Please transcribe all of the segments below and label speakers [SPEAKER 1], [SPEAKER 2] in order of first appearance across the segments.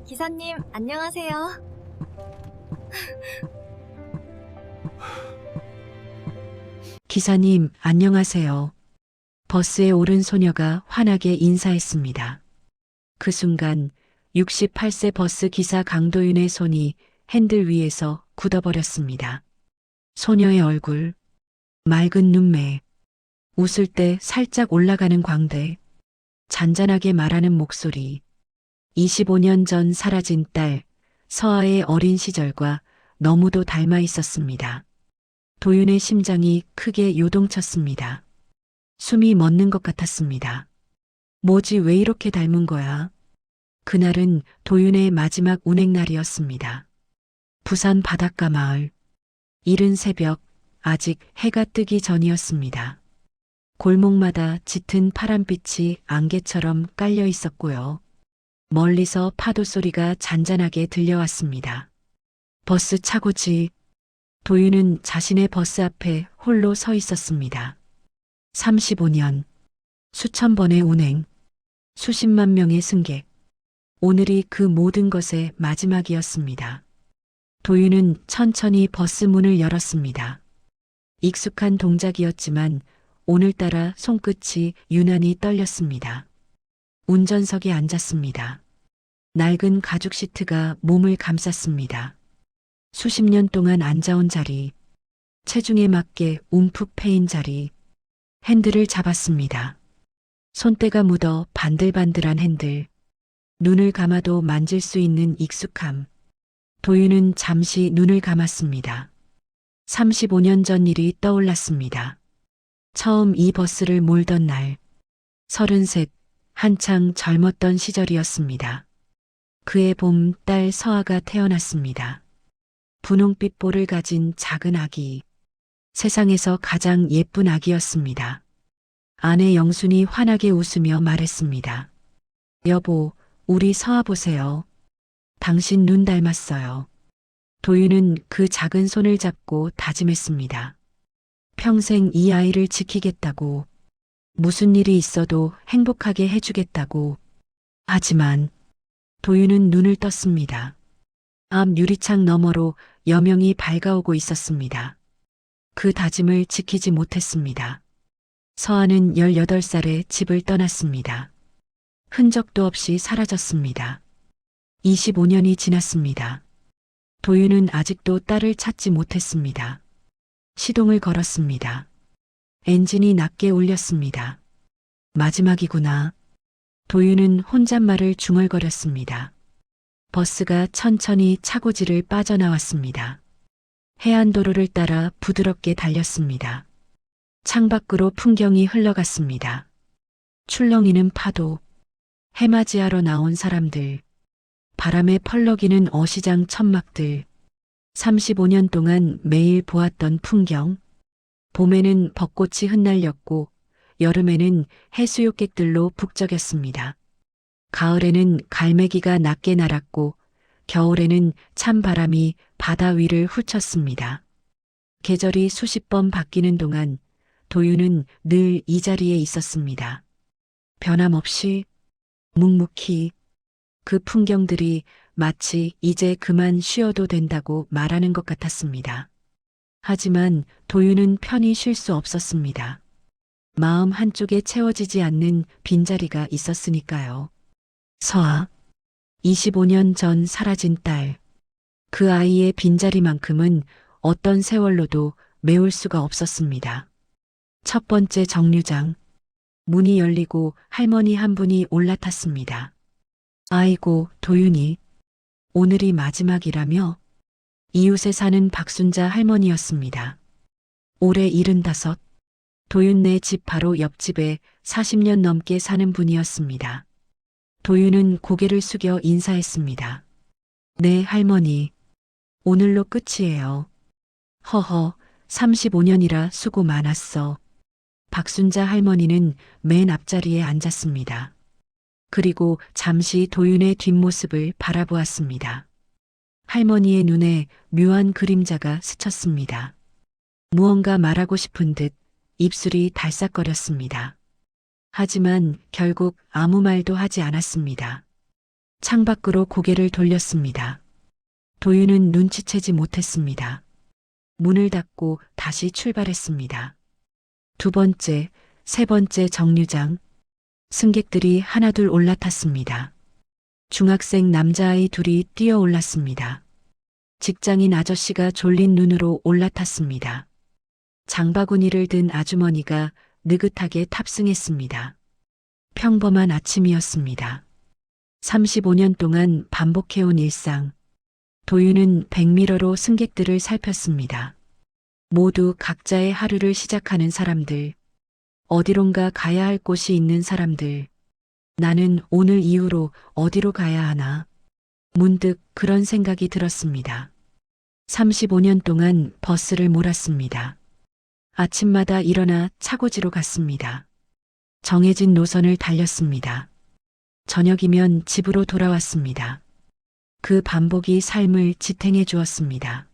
[SPEAKER 1] 기사님, 안녕하세요.
[SPEAKER 2] 기사님, 안녕하세요. 버스에 오른 소녀가 환하게 인사했습니다. 그 순간 68세 버스 기사 강도윤의 손이 핸들 위에서 굳어버렸습니다. 소녀의 얼굴, 맑은 눈매, 웃을 때 살짝 올라가는 광대, 잔잔하게 말하는 목소리, 25년 전 사라진 딸, 서아의 어린 시절과 너무도 닮아 있었습니다. 도윤의 심장이 크게 요동쳤습니다. 숨이 멎는 것 같았습니다. 뭐지 왜 이렇게 닮은 거야? 그날은 도윤의 마지막 운행날이었습니다. 부산 바닷가 마을. 이른 새벽, 아직 해가 뜨기 전이었습니다. 골목마다 짙은 파란빛이 안개처럼 깔려 있었고요. 멀리서 파도 소리가 잔잔하게 들려왔습니다. 버스 차고지. 도윤은 자신의 버스 앞에 홀로 서 있었습니다. 35년, 수천 번의 운행, 수십만 명의 승객. 오늘이 그 모든 것의 마지막이었습니다. 도윤은 천천히 버스 문을 열었습니다. 익숙한 동작이었지만 오늘따라 손끝이 유난히 떨렸습니다. 운전석에 앉았습니다. 낡은 가죽 시트가 몸을 감쌌습니다. 수십 년 동안 앉아온 자리, 체중에 맞게 움푹 패인 자리, 핸들을 잡았습니다. 손때가 묻어 반들반들한 핸들, 눈을 감아도 만질 수 있는 익숙함. 도윤은 잠시 눈을 감았습니다. 35년 전 일이 떠올랐습니다. 처음 이 버스를 몰던 날, 33, 한창 젊었던 시절이었습니다. 그의 봄 딸 서아가 태어났습니다. 분홍빛 볼을 가진 작은 아기. 세상에서 가장 예쁜 아기였습니다. 아내 영순이 환하게 웃으며 말했습니다. 여보, 우리 서아 보세요. 당신 눈 닮았어요. 도윤은 그 작은 손을 잡고 다짐했습니다. 평생 이 아이를 지키겠다고, 무슨 일이 있어도 행복하게 해주겠다고. 하지만 도윤은 눈을 떴습니다. 앞 유리창 너머로 여명이 밝아오고 있었습니다. 그 다짐을 지키지 못했습니다. 서아는 18살에 집을 떠났습니다. 흔적도 없이 사라졌습니다. 25년이 지났습니다. 도윤은 아직도 딸을 찾지 못했습니다. 시동을 걸었습니다. 엔진이 낮게 울렸습니다. 마지막이구나. 도윤은 혼잣말을 중얼거렸습니다. 버스가 천천히 차고지를 빠져나왔습니다. 해안도로를 따라 부드럽게 달렸습니다. 창밖으로 풍경이 흘러갔습니다. 출렁이는 파도, 해맞이하러 나온 사람들, 바람에 펄럭이는 어시장 천막들, 35년 동안 매일 보았던 풍경, 봄에는 벚꽃이 흩날렸고 여름에는 해수욕객들로 북적였습니다. 가을에는 갈매기가 낮게 날았고 겨울에는 찬바람이 바다 위를 훑쳤습니다. 계절이 수십 번 바뀌는 동안 도윤은 늘 이 자리에 있었습니다. 변함없이, 묵묵히. 그 풍경들이 마치 이제 그만 쉬어도 된다고 말하는 것 같았습니다. 하지만 도윤은 편히 쉴 수 없었습니다. 마음 한쪽에 채워지지 않는 빈자리가 있었으니까요. 서아, 25년 전 사라진 딸. 그 아이의 빈자리만큼은 어떤 세월로도 메울 수가 없었습니다. 첫 번째 정류장. 문이 열리고 할머니 한 분이 올라탔습니다. 아이고, 도윤이. 오늘이 마지막이라며? 이웃에 사는 박순자 할머니였습니다. 올해 75. 도윤네 집 바로 옆집에 40년 넘게 사는 분이었습니다. 도윤은 고개를 숙여 인사했습니다. 네, 할머니. 오늘로 끝이에요. 허허, 35년이라 수고 많았어. 박순자 할머니는 맨 앞자리에 앉았습니다. 그리고 잠시 도윤의 뒷모습을 바라보았습니다. 할머니의 눈에 묘한 그림자가 스쳤습니다. 무언가 말하고 싶은 듯 입술이 달싹거렸습니다. 하지만 결국 아무 말도 하지 않았습니다. 창밖으로 고개를 돌렸습니다. 도윤은 눈치채지 못했습니다. 문을 닫고 다시 출발했습니다. 두 번째, 세 번째 정류장. 승객들이 하나둘 올라탔습니다. 중학생 남자아이 둘이 뛰어 올랐습니다. 직장인 아저씨가 졸린 눈으로 올라탔습니다. 장바구니를 든 아주머니가 느긋하게 탑승했습니다. 평범한 아침이었습니다. 35년 동안 반복해온 일상. 도윤은 백미러로 승객들을 살폈습니다. 모두 각자의 하루를 시작하는 사람들. 어디론가 가야 할 곳이 있는 사람들. 나는 오늘 이후로 어디로 가야 하나? 문득 그런 생각이 들었습니다. 35년 동안 버스를 몰았습니다. 아침마다 일어나 차고지로 갔습니다. 정해진 노선을 달렸습니다. 저녁이면 집으로 돌아왔습니다. 그 반복이 삶을 지탱해 주었습니다.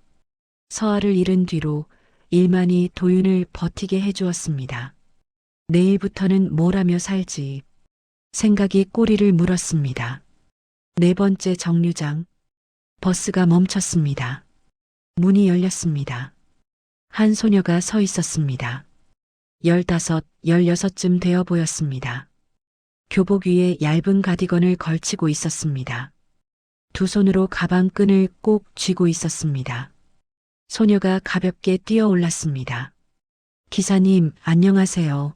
[SPEAKER 2] 서아를 잃은 뒤로 일만이 도윤을 버티게 해 주었습니다. 내일부터는 뭘 하며 살지? 생각이 꼬리를 물었습니다. 네 번째 정류장. 버스가 멈췄습니다. 문이 열렸습니다. 한 소녀가 서 있었습니다. 15, 16쯤 되어 보였습니다. 교복 위에 얇은 가디건을 걸치고 있었습니다. 두 손으로 가방 끈을 꼭 쥐고 있었습니다. 소녀가 가볍게 뛰어 올랐습니다. 기사님, 안녕하세요.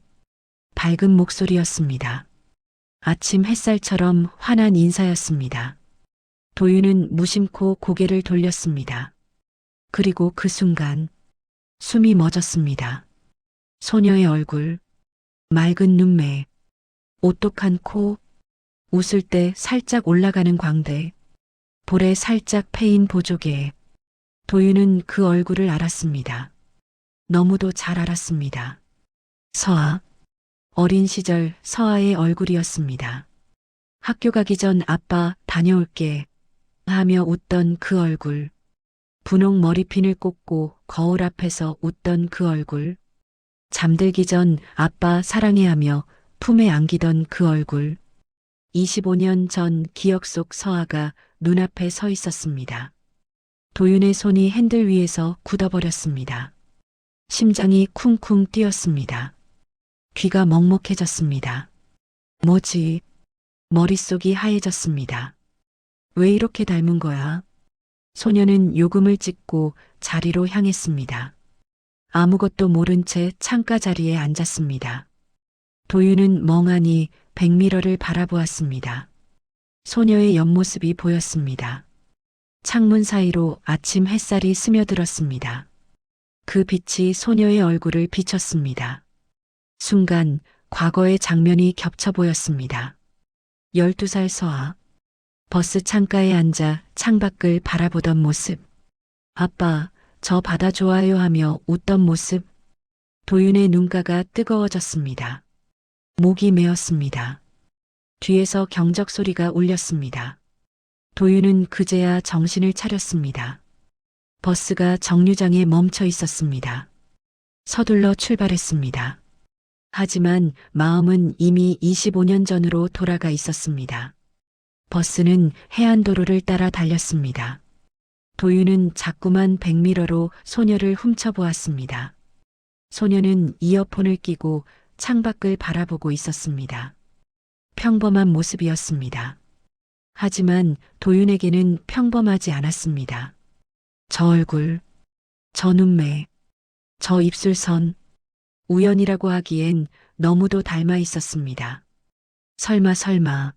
[SPEAKER 2] 밝은 목소리였습니다. 아침 햇살처럼 환한 인사였습니다. 도윤은 무심코 고개를 돌렸습니다. 그리고 그 순간 숨이 멎었습니다. 소녀의 얼굴, 맑은 눈매, 오똑한 코, 웃을 때 살짝 올라가는 광대, 볼에 살짝 패인 보조개. 도윤은 그 얼굴을 알았습니다. 너무도 잘 알았습니다. 서아. 어린 시절 서아의 얼굴이었습니다. 학교 가기 전 아빠 다녀올게 하며 웃던 그 얼굴. 분홍 머리핀을 꽂고 거울 앞에서 웃던 그 얼굴. 잠들기 전 아빠 사랑해 하며 품에 안기던 그 얼굴. 25년 전 기억 속 서아가 눈앞에 서 있었습니다. 도윤의 손이 핸들 위에서 굳어버렸습니다. 심장이 쿵쿵 뛰었습니다. 귀가 먹먹해졌습니다. 뭐지? 머릿속이 하얘졌습니다. 왜 이렇게 닮은 거야? 소녀는 요금을 찍고 자리로 향했습니다. 아무것도 모른 채 창가 자리에 앉았습니다. 도윤은 멍하니 백미러를 바라보았습니다. 소녀의 옆모습이 보였습니다. 창문 사이로 아침 햇살이 스며들었습니다. 그 빛이 소녀의 얼굴을 비췄습니다. 순간 과거의 장면이 겹쳐 보였습니다. 12살 서아. 버스 창가에 앉아 창밖을 바라보던 모습. 아빠, 저 바다 좋아요 하며 웃던 모습. 도윤의 눈가가 뜨거워졌습니다. 목이 메었습니다. 뒤에서 경적 소리가 울렸습니다. 도윤은 그제야 정신을 차렸습니다. 버스가 정류장에 멈춰 있었습니다. 서둘러 출발했습니다. 하지만 마음은 이미 25년 전으로 돌아가 있었습니다. 버스는 해안도로를 따라 달렸습니다. 도윤은 자꾸만 백미러로 소녀를 훔쳐보았습니다. 소녀는 이어폰을 끼고 창밖을 바라보고 있었습니다. 평범한 모습이었습니다. 하지만 도윤에게는 평범하지 않았습니다. 저 얼굴, 저 눈매, 저 입술선, 우연이라고 하기엔 너무도 닮아 있었습니다. 설마,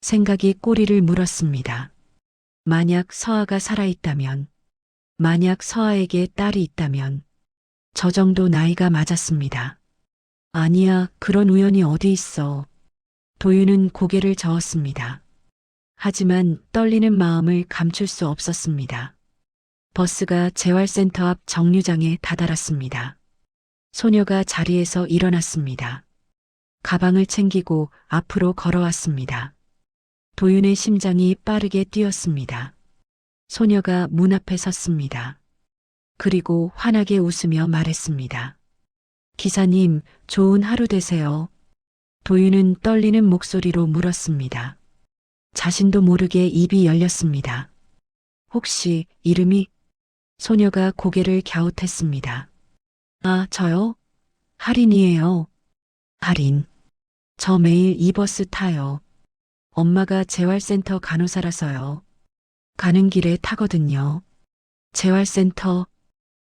[SPEAKER 2] 생각이 꼬리를 물었습니다. 만약 서아가 살아있다면, 만약 서아에게 딸이 있다면, 저 정도 나이가 맞았습니다. 아니야, 그런 우연이 어디 있어. 도윤은 고개를 저었습니다. 하지만 떨리는 마음을 감출 수 없었습니다. 버스가 재활센터 앞 정류장에 다다랐습니다. 소녀가 자리에서 일어났습니다. 가방을 챙기고 앞으로 걸어왔습니다. 도윤의 심장이 빠르게 뛰었습니다. 소녀가 문 앞에 섰습니다. 그리고 환하게 웃으며 말했습니다. 기사님, 좋은 하루 되세요. 도윤은 떨리는 목소리로 물었습니다. 자신도 모르게 입이 열렸습니다. 혹시 이름이? 소녀가 고개를 갸웃했습니다. 아, 저요? 할인이에요. 할인. 저 매일 이 버스 타요. 엄마가 재활센터 간호사라서요. 가는 길에 타거든요. 재활센터,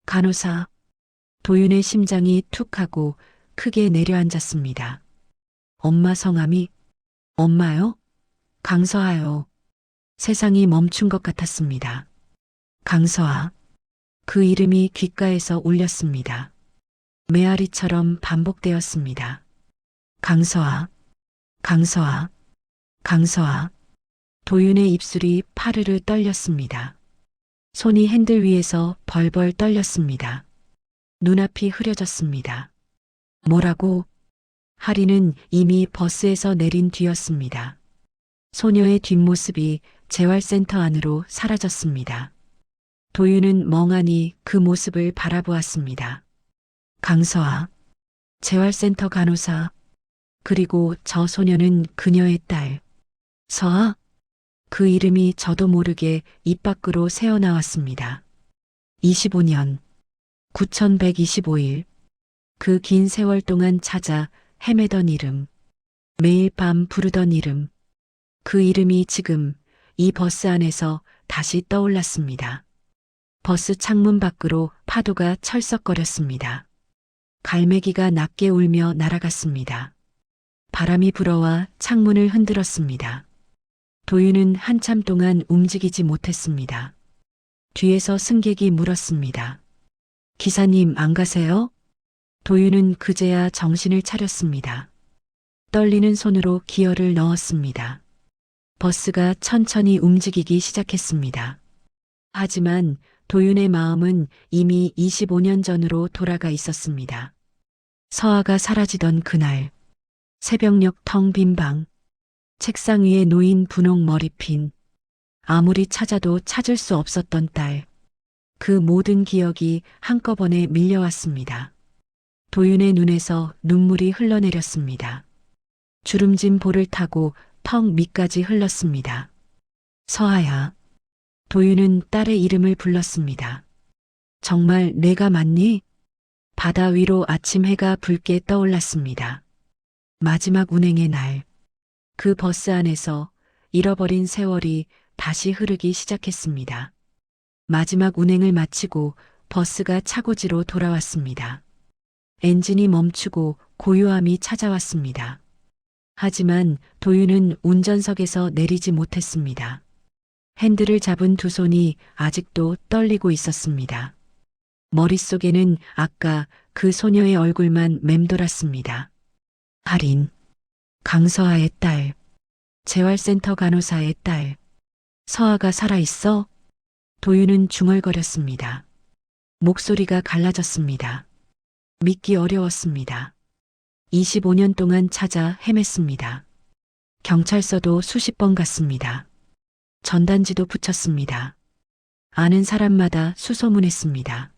[SPEAKER 2] 간호사. 도윤의 심장이 툭 하고 크게 내려앉았습니다. 엄마 성함이? 엄마요? 강서아요. 세상이 멈춘 것 같았습니다. 강서아. 그 이름이 귓가에서 울렸습니다. 메아리처럼 반복되었습니다. 강서아, 강서아, 강서아. 도윤의 입술이 파르르 떨렸습니다. 손이 핸들 위에서 벌벌 떨렸습니다. 눈앞이 흐려졌습니다. 뭐라고? 하리는 이미 버스에서 내린 뒤였습니다. 소녀의 뒷모습이 재활센터 안으로 사라졌습니다. 도윤은 멍하니 그 모습을 바라보았습니다. 강서아, 재활센터 간호사, 그리고 저 소녀는 그녀의 딸. 서아? 그 이름이 저도 모르게 입 밖으로 새어나왔습니다. 25년, 9125일. 그 긴 세월 동안 찾아 헤매던 이름. 매일 밤 부르던 이름. 그 이름이 지금 이 버스 안에서 다시 떠올랐습니다. 버스 창문 밖으로 파도가 철썩거렸습니다. 갈매기가 낮게 울며 날아갔습니다. 바람이 불어와 창문을 흔들었습니다. 도윤은 한참 동안 움직이지 못했습니다. 뒤에서 승객이 물었습니다. 기사님 안 가세요? 도윤은 그제야 정신을 차렸습니다. 떨리는 손으로 기어를 넣었습니다. 버스가 천천히 움직이기 시작했습니다. 하지만 도윤의 마음은 이미 25년 전으로 돌아가 있었습니다. 서아가 사라지던 그날, 새벽녘 텅 빈 방, 책상 위에 놓인 분홍 머리핀, 아무리 찾아도 찾을 수 없었던 딸, 그 모든 기억이 한꺼번에 밀려왔습니다. 도윤의 눈에서 눈물이 흘러내렸습니다. 주름진 볼을 타고 턱 밑까지 흘렀습니다. 서아야. 도윤은 딸의 이름을 불렀습니다. 정말 내가 맞니? 바다 위로 아침 해가 붉게 떠올랐습니다. 마지막 운행의 날, 그 버스 안에서 잃어버린 세월이 다시 흐르기 시작했습니다. 마지막 운행을 마치고 버스가 차고지로 돌아왔습니다. 엔진이 멈추고 고요함이 찾아왔습니다. 하지만 도윤은 운전석에서 내리지 못했습니다. 핸들을 잡은 두 손이 아직도 떨리고 있었습니다. 머릿속에는 아까 그 소녀의 얼굴만 맴돌았습니다. 할인, 강서아의 딸, 재활센터 간호사의 딸, 서아가 살아있어? 도윤은 중얼거렸습니다. 목소리가 갈라졌습니다. 믿기 어려웠습니다. 25년 동안 찾아 헤맸습니다. 경찰서도 수십 번 갔습니다. 전단지도 붙였습니다. 아는 사람마다 수소문했습니다.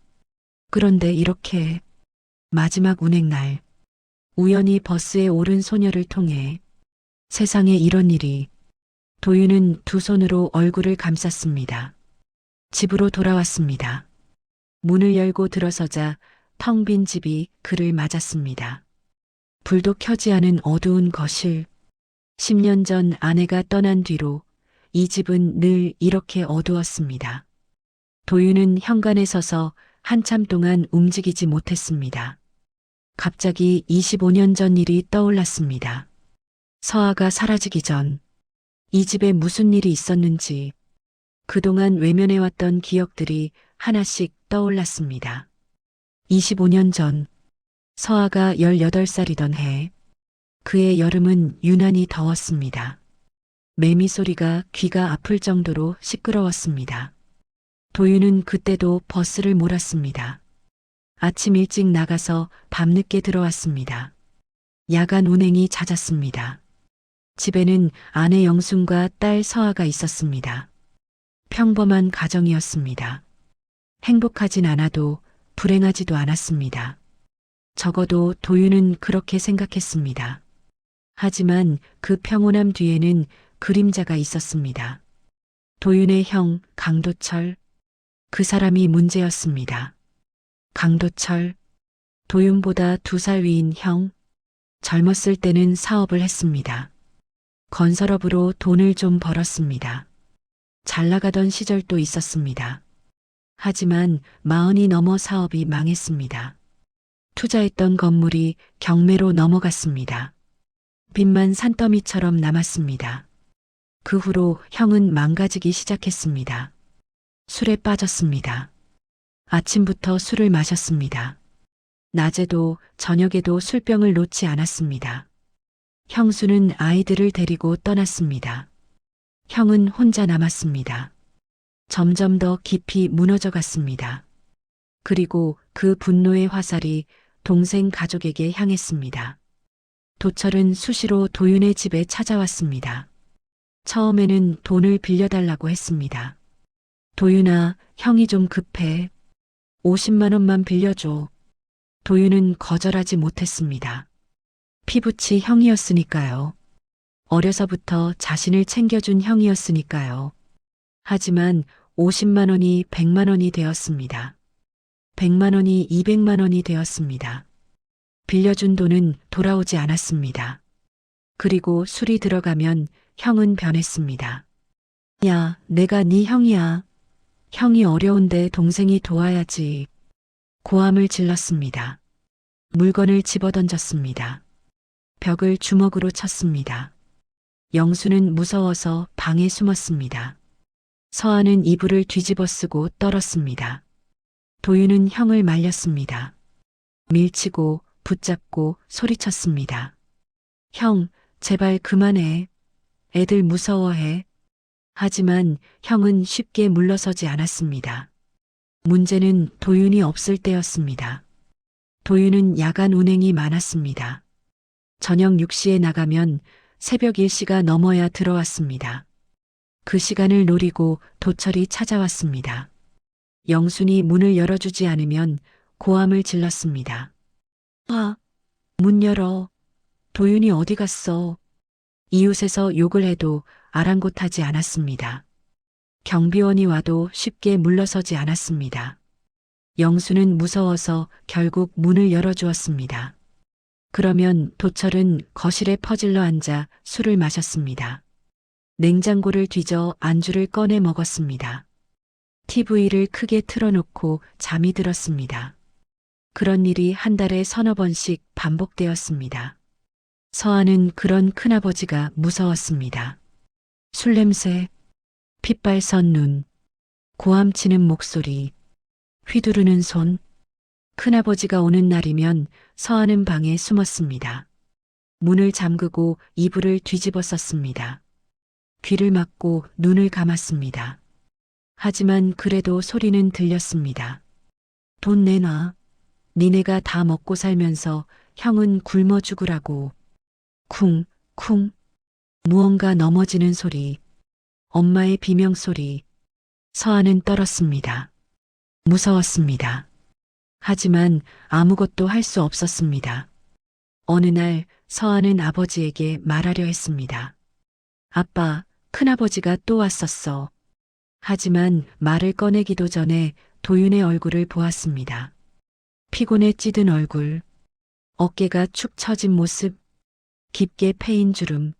[SPEAKER 2] 그런데 이렇게 마지막 운행날 우연히 버스에 오른 소녀를 통해 세상에 이런 일이. 도윤은 두 손으로 얼굴을 감쌌습니다. 집으로 돌아왔습니다. 문을 열고 들어서자 텅 빈 집이 그를 맞았습니다. 불도 켜지 않은 어두운 거실. 10년 전 아내가 떠난 뒤로 이 집은 늘 이렇게 어두웠습니다. 도윤은 현관에 서서 한참 동안 움직이지 못했습니다. 갑자기 25년 전 일이 떠올랐습니다. 서아가 사라지기 전 이 집에 무슨 일이 있었는지 그동안 외면해왔던 기억들이 하나씩 떠올랐습니다. 25년 전 서아가 18살이던 해 그의 여름은 유난히 더웠습니다. 매미 소리가 귀가 아플 정도로 시끄러웠습니다. 도윤은 그때도 버스를 몰았습니다. 아침 일찍 나가서 밤늦게 들어왔습니다. 야간 운행이 잦았습니다. 집에는 아내 영순과 딸 서아가 있었습니다. 평범한 가정이었습니다. 행복하진 않아도 불행하지도 않았습니다. 적어도 도윤은 그렇게 생각했습니다. 하지만 그 평온함 뒤에는 그림자가 있었습니다. 도윤의 형 강도철, 그 사람이 문제였습니다. 강도철, 도윤보다 2살 위인 형, 젊었을 때는 사업을 했습니다. 건설업으로 돈을 좀 벌었습니다. 잘 나가던 시절도 있었습니다. 하지만 40이 넘어 사업이 망했습니다. 투자했던 건물이 경매로 넘어갔습니다. 빚만 산더미처럼 남았습니다. 그 후로 형은 망가지기 시작했습니다. 술에 빠졌습니다. 아침부터 술을 마셨습니다. 낮에도 저녁에도 술병을 놓지 않았습니다. 형수는 아이들을 데리고 떠났습니다. 형은 혼자 남았습니다. 점점 더 깊이 무너져 갔습니다. 그리고 그 분노의 화살이 동생 가족에게 향했습니다. 도철은 수시로 도윤의 집에 찾아왔습니다. 처음에는 돈을 빌려달라고 했습니다. 도윤아, 형이 좀 급해. 50만 원만 빌려줘. 도윤은 거절하지 못했습니다. 피부치 형이었으니까요. 어려서부터 자신을 챙겨준 형이었으니까요. 하지만 50만 원이 100만 원이 되었습니다. 100만 원이 200만 원이 되었습니다. 빌려준 돈은 돌아오지 않았습니다. 그리고 술이 들어가면 형은 변했습니다. 야, 내가 네 형이야. 형이 어려운데 동생이 도와야지. 고함을 질렀습니다. 물건을 집어던졌습니다. 벽을 주먹으로 쳤습니다. 영수는 무서워서 방에 숨었습니다. 서한은 이불을 뒤집어 쓰고 떨었습니다. 도윤은 형을 말렸습니다. 밀치고 붙잡고 소리쳤습니다. 형, 제발 그만해. 애들 무서워해. 하지만 형은 쉽게 물러서지 않았습니다. 문제는 도윤이 없을 때였습니다. 도윤은 야간 운행이 많았습니다. 저녁 6시에 나가면 새벽 1시가 넘어야 들어왔습니다. 그 시간을 노리고 도철이 찾아왔습니다. 영순이 문을 열어주지 않으면 고함을 질렀습니다. 문 열어. 도윤이 어디 갔어? 이웃에서 욕을 해도 아랑곳하지 않았습니다. 경비원이 와도 쉽게 물러서지 않았습니다. 영수는 무서워서 결국 문을 열어주었습니다. 그러면 도철은 거실에 퍼질러 앉아 술을 마셨습니다. 냉장고를 뒤져 안주를 꺼내 먹었습니다. TV를 크게 틀어놓고 잠이 들었습니다. 그런 일이 한 달에 서너 번씩 반복되었습니다. 서한은 그런 큰아버지가 무서웠습니다. 술 냄새, 핏발선 눈, 고함치는 목소리, 휘두르는 손. 큰아버지가 오는 날이면 서한은 방에 숨었습니다. 문을 잠그고 이불을 뒤집어 썼습니다. 귀를 막고 눈을 감았습니다. 하지만 그래도 소리는 들렸습니다. 돈 내놔. 니네가 다 먹고 살면서 형은 굶어 죽으라고. 쿵, 쿵. 무언가 넘어지는 소리. 엄마의 비명소리. 서한은 떨었습니다. 무서웠습니다. 하지만 아무것도 할 수 없었습니다. 어느 날 서한은 아버지에게 말하려 했습니다. 아빠, 큰아버지가 또 왔었어. 하지만 말을 꺼내기도 전에 도윤의 얼굴을 보았습니다. 피곤에 찌든 얼굴, 어깨가 축 처진 모습, 깊게 패인 주름.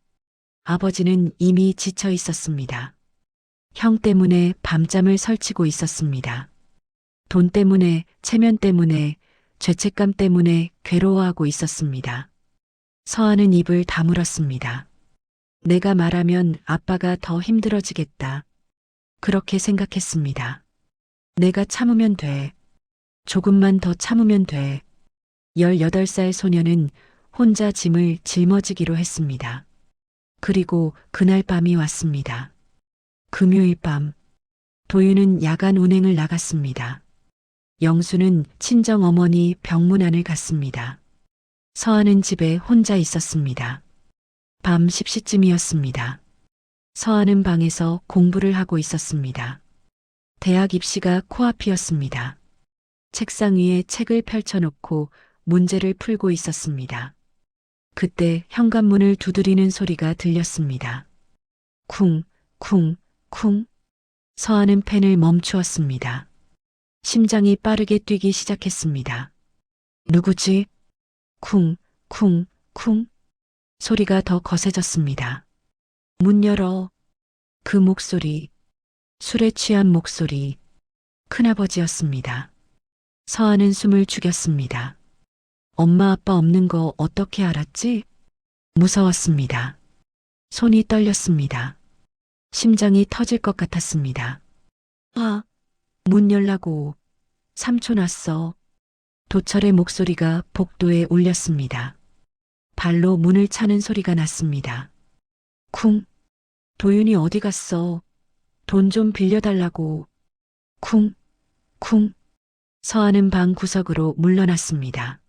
[SPEAKER 2] 아버지는 이미 지쳐 있었습니다. 형 때문에 밤잠을 설치고 있었습니다. 돈 때문에, 체면 때문에, 죄책감 때문에 괴로워하고 있었습니다. 서한은 입을 다물었습니다. 내가 말하면 아빠가 더 힘들어지겠다. 그렇게 생각했습니다. 내가 참으면 돼. 조금만 더 참으면 돼. 18살 소녀는 혼자 짐을 짊어지기로 했습니다. 그리고 그날 밤이 왔습니다. 금요일 밤, 도윤은 야간 운행을 나갔습니다. 영수는 친정어머니 병문안을 갔습니다. 서한은 집에 혼자 있었습니다. 밤 10시쯤이었습니다. 서한은 방에서 공부를 하고 있었습니다. 대학 입시가 코앞이었습니다. 책상 위에 책을 펼쳐놓고 문제를 풀고 있었습니다. 그때 현관문을 두드리는 소리가 들렸습니다. 쿵, 쿵, 쿵. 서한은 펜을 멈추었습니다. 심장이 빠르게 뛰기 시작했습니다. 누구지? 쿵, 쿵, 쿵. 소리가 더 거세졌습니다. 문 열어. 그 목소리, 술에 취한 목소리, 큰아버지였습니다. 서한은 숨을 죽였습니다. 엄마 아빠 없는 거 어떻게 알았지? 무서웠습니다. 손이 떨렸습니다. 심장이 터질 것 같았습니다. 문 열라고. 삼촌 왔어. 도철의 목소리가 복도에 울렸습니다. 발로 문을 차는 소리가 났습니다. 쿵. 도윤이 어디 갔어? 돈 좀 빌려달라고. 쿵, 쿵. 서한은 방 구석으로 물러났습니다.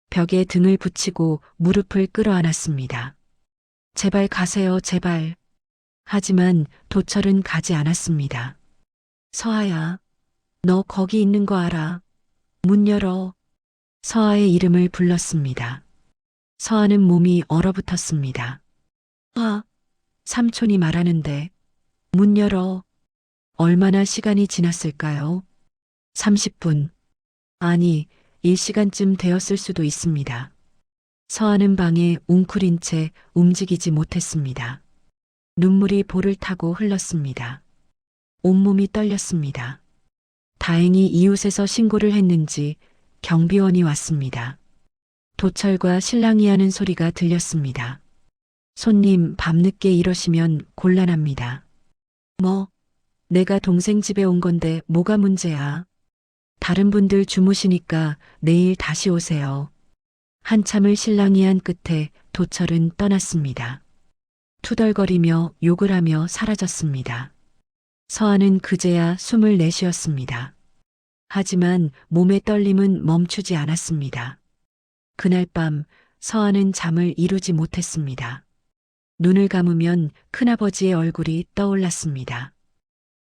[SPEAKER 2] 벽에 등을 붙이고 무릎을 끌어안았습니다. 제발 가세요, 제발. 하지만 도철은 가지 않았습니다. 서아야, 너 거기 있는 거 알아? 문 열어. 서아의 이름을 불렀습니다. 서아는 몸이 얼어붙었습니다. 삼촌이 말하는데. 문 열어. 얼마나 시간이 지났을까요? 30분. 아니, 1시간쯤 되었을 수도 있습니다. 서하는 방에 웅크린 채 움직이지 못했습니다. 눈물이 볼을 타고 흘렀습니다. 온몸이 떨렸습니다. 다행히 이웃에서 신고를 했는지 경비원이 왔습니다. 도철과 신랑이 하는 소리가 들렸습니다. 손님 밤늦게 이러시면 곤란합니다. 내가 동생 집에 온 건데 뭐가 문제야? 다른 분들 주무시니까 내일 다시 오세요. 한참을 신랑이 한 끝에 도철은 떠났습니다. 투덜거리며 욕을 하며 사라졌습니다. 서한은 그제야 숨을 내쉬었습니다. 하지만 몸의 떨림은 멈추지 않았습니다. 그날 밤 서한은 잠을 이루지 못했습니다. 눈을 감으면 큰아버지의 얼굴이 떠올랐습니다.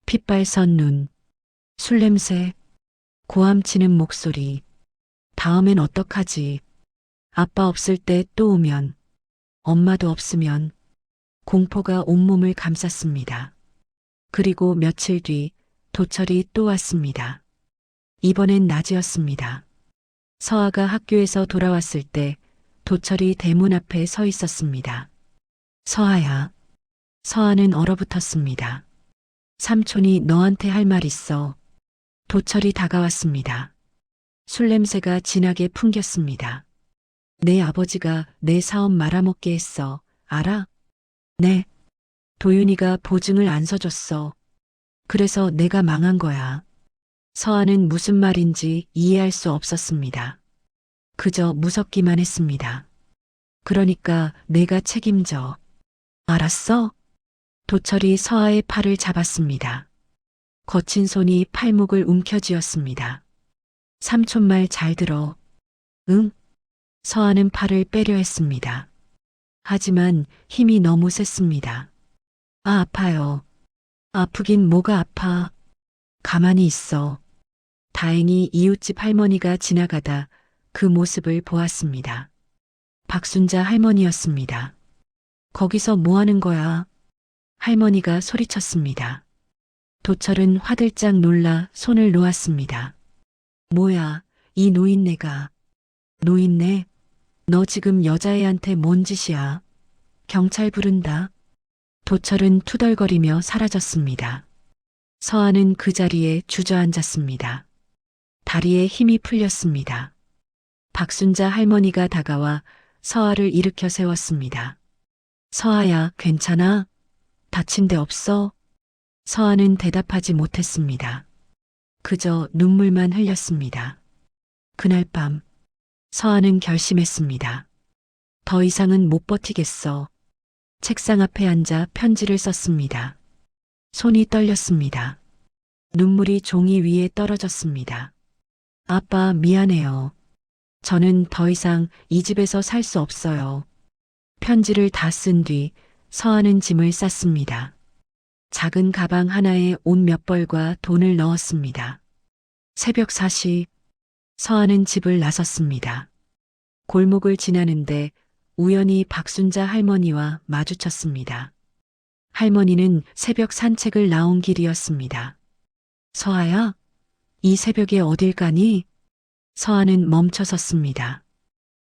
[SPEAKER 2] 핏발선 눈, 술 냄새, 고함치는 목소리. 다음엔 어떡하지? 아빠 없을 때 또 오면, 엄마도 없으면. 공포가 온몸을 감쌌습니다. 그리고 며칠 뒤 도철이 또 왔습니다. 이번엔 낮이었습니다. 서아가 학교에서 돌아왔을 때 도철이 대문 앞에 서 있었습니다. 서아야. 서아는 얼어붙었습니다. 삼촌이 너한테 할 말 있어. 도철이 다가왔습니다. 술 냄새가 진하게 풍겼습니다. 내 아버지가 내 사업 말아먹게 했어. 알아? 네. 도윤이가 보증을 안 서줬어. 그래서 내가 망한 거야. 서아는 무슨 말인지 이해할 수 없었습니다. 그저 무섭기만 했습니다. 그러니까 내가 책임져. 알았어? 도철이 서아의 팔을 잡았습니다. 거친 손이 팔목을 움켜쥐었습니다. 삼촌 말 잘 들어. 응? 서아는 팔을 빼려 했습니다. 하지만 힘이 너무 셌습니다. 아파요. 아프긴 뭐가 아파. 가만히 있어. 다행히 이웃집 할머니가 지나가다 그 모습을 보았습니다. 박순자 할머니였습니다. 거기서 뭐 하는 거야? 할머니가 소리쳤습니다. 도철은 화들짝 놀라 손을 놓았습니다. 뭐야, 이 노인네가. 노인네? 너 지금 여자애한테 뭔 짓이야? 경찰 부른다. 도철은 투덜거리며 사라졌습니다. 서아는 그 자리에 주저앉았습니다. 다리에 힘이 풀렸습니다. 박순자 할머니가 다가와 서아를 일으켜 세웠습니다. 서아야, 괜찮아? 다친 데 없어? 서아는 대답하지 못했습니다. 그저 눈물만 흘렸습니다. 그날 밤 서아는 결심했습니다. 더 이상은 못 버티겠어. 책상 앞에 앉아 편지를 썼습니다. 손이 떨렸습니다. 눈물이 종이 위에 떨어졌습니다. 아빠 미안해요. 저는 더 이상 이 집에서 살 수 없어요. 편지를 다 쓴 뒤 서아는 짐을 쌌습니다. 작은 가방 하나에 옷 몇 벌과 돈을 넣었습니다. 새벽 4시 서아는 집을 나섰습니다. 골목을 지나는데 우연히 박순자 할머니와 마주쳤습니다. 할머니는 새벽 산책을 나온 길이었습니다. 서아야, 이 새벽에 어딜 가니? 서아는 멈춰 섰습니다.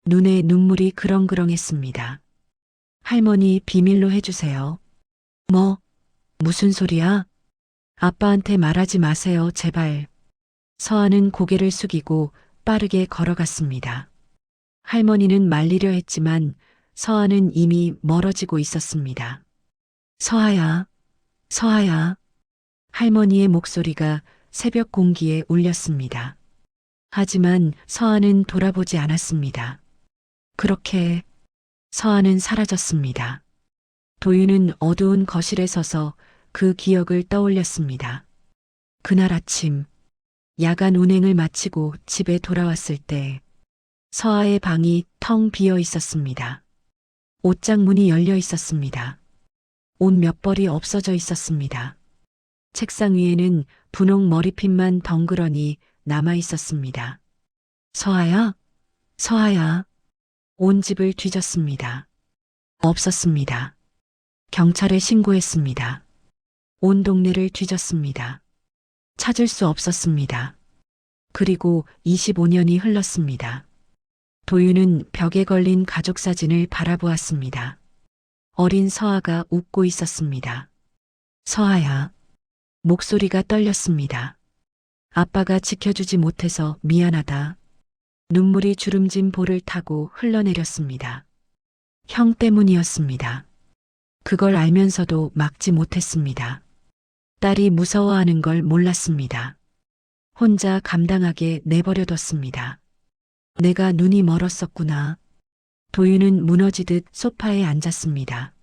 [SPEAKER 2] 눈에 눈물이 그렁그렁했습니다. 할머니 비밀로 해주세요. 뭐, 무슨 소리야? 아빠한테 말하지 마세요, 제발. 서아는 고개를 숙이고 빠르게 걸어갔습니다. 할머니는 말리려 했지만 서아는 이미 멀어지고 있었습니다. 서아야, 서아야. 할머니의 목소리가 새벽 공기에 울렸습니다. 하지만 서아는 돌아보지 않았습니다. 그렇게 서아는 사라졌습니다. 도윤은 어두운 거실에 서서 그 기억을 떠올렸습니다. 그날 아침, 야간 운행을 마치고 집에 돌아왔을 때 서아의 방이 텅 비어 있었습니다. 옷장 문이 열려 있었습니다. 옷 몇 벌이 없어져 있었습니다. 책상 위에는 분홍 머리핀만 덩그러니 남아 있었습니다. 서아야, 서아야. 온 집을 뒤졌습니다. 없었습니다. 경찰에 신고했습니다. 온 동네를 뒤졌습니다. 찾을 수 없었습니다. 그리고 25년이 흘렀습니다. 도윤은 벽에 걸린 가족 사진을 바라보았습니다. 어린 서아가 웃고 있었습니다. 서아야. 목소리가 떨렸습니다. 아빠가 지켜주지 못해서 미안하다. 눈물이 주름진 볼을 타고 흘러내렸습니다. 형 때문이었습니다. 그걸 알면서도 막지 못했습니다. 딸이 무서워하는 걸 몰랐습니다. 혼자 감당하게 내버려뒀습니다. 내가 눈이 멀었었구나. 도윤은 무너지듯 소파에 앉았습니다.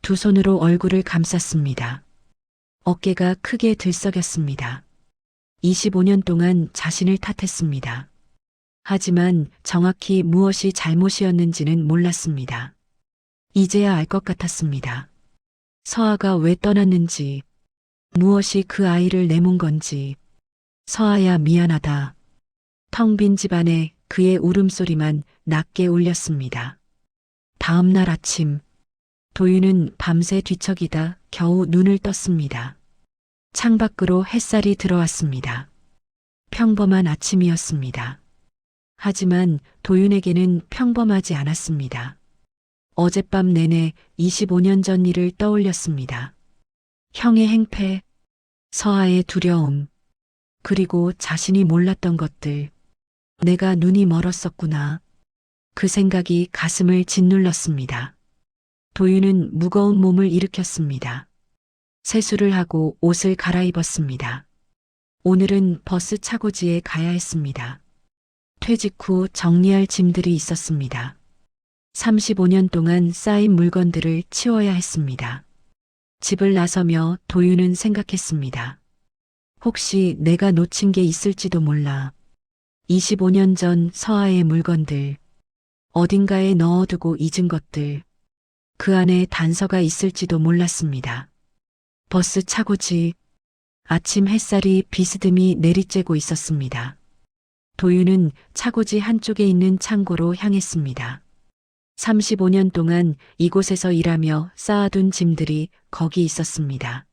[SPEAKER 2] 두 손으로 얼굴을 감쌌습니다. 어깨가 크게 들썩였습니다. 25년 동안 자신을 탓했습니다. 하지만 정확히 무엇이 잘못이었는지는 몰랐습니다. 이제야 알 것 같았습니다. 서아가 왜 떠났는지, 무엇이 그 아이를 내몬 건지. 서아야 미안하다. 텅 빈 집안에 그의 울음소리만 낮게 울렸습니다. 다음 날 아침, 도윤은 밤새 뒤척이다 겨우 눈을 떴습니다. 창밖으로 햇살이 들어왔습니다. 평범한 아침이었습니다. 하지만 도윤에게는 평범하지 않았습니다. 어젯밤 내내 25년 전 일을 떠올렸습니다. 형의 행패, 서아의 두려움, 그리고 자신이 몰랐던 것들. 내가 눈이 멀었었구나. 그 생각이 가슴을 짓눌렀습니다. 도윤은 무거운 몸을 일으켰습니다. 세수를 하고 옷을 갈아입었습니다. 오늘은 버스 차고지에 가야 했습니다. 퇴직 후 정리할 짐들이 있었습니다. 35년 동안 쌓인 물건들을 치워야 했습니다. 집을 나서며 도윤은 생각했습니다. 혹시 내가 놓친 게 있을지도 몰라. 25년 전 서아의 물건들, 어딘가에 넣어두고 잊은 것들, 그 안에 단서가 있을지도 몰랐습니다. 버스 차고지, 아침 햇살이 비스듬히 내리쬐고 있었습니다. 도윤은 차고지 한쪽에 있는 창고로 향했습니다. 35년 동안 이곳에서 일하며 쌓아둔 짐들이 거기 있었습니다.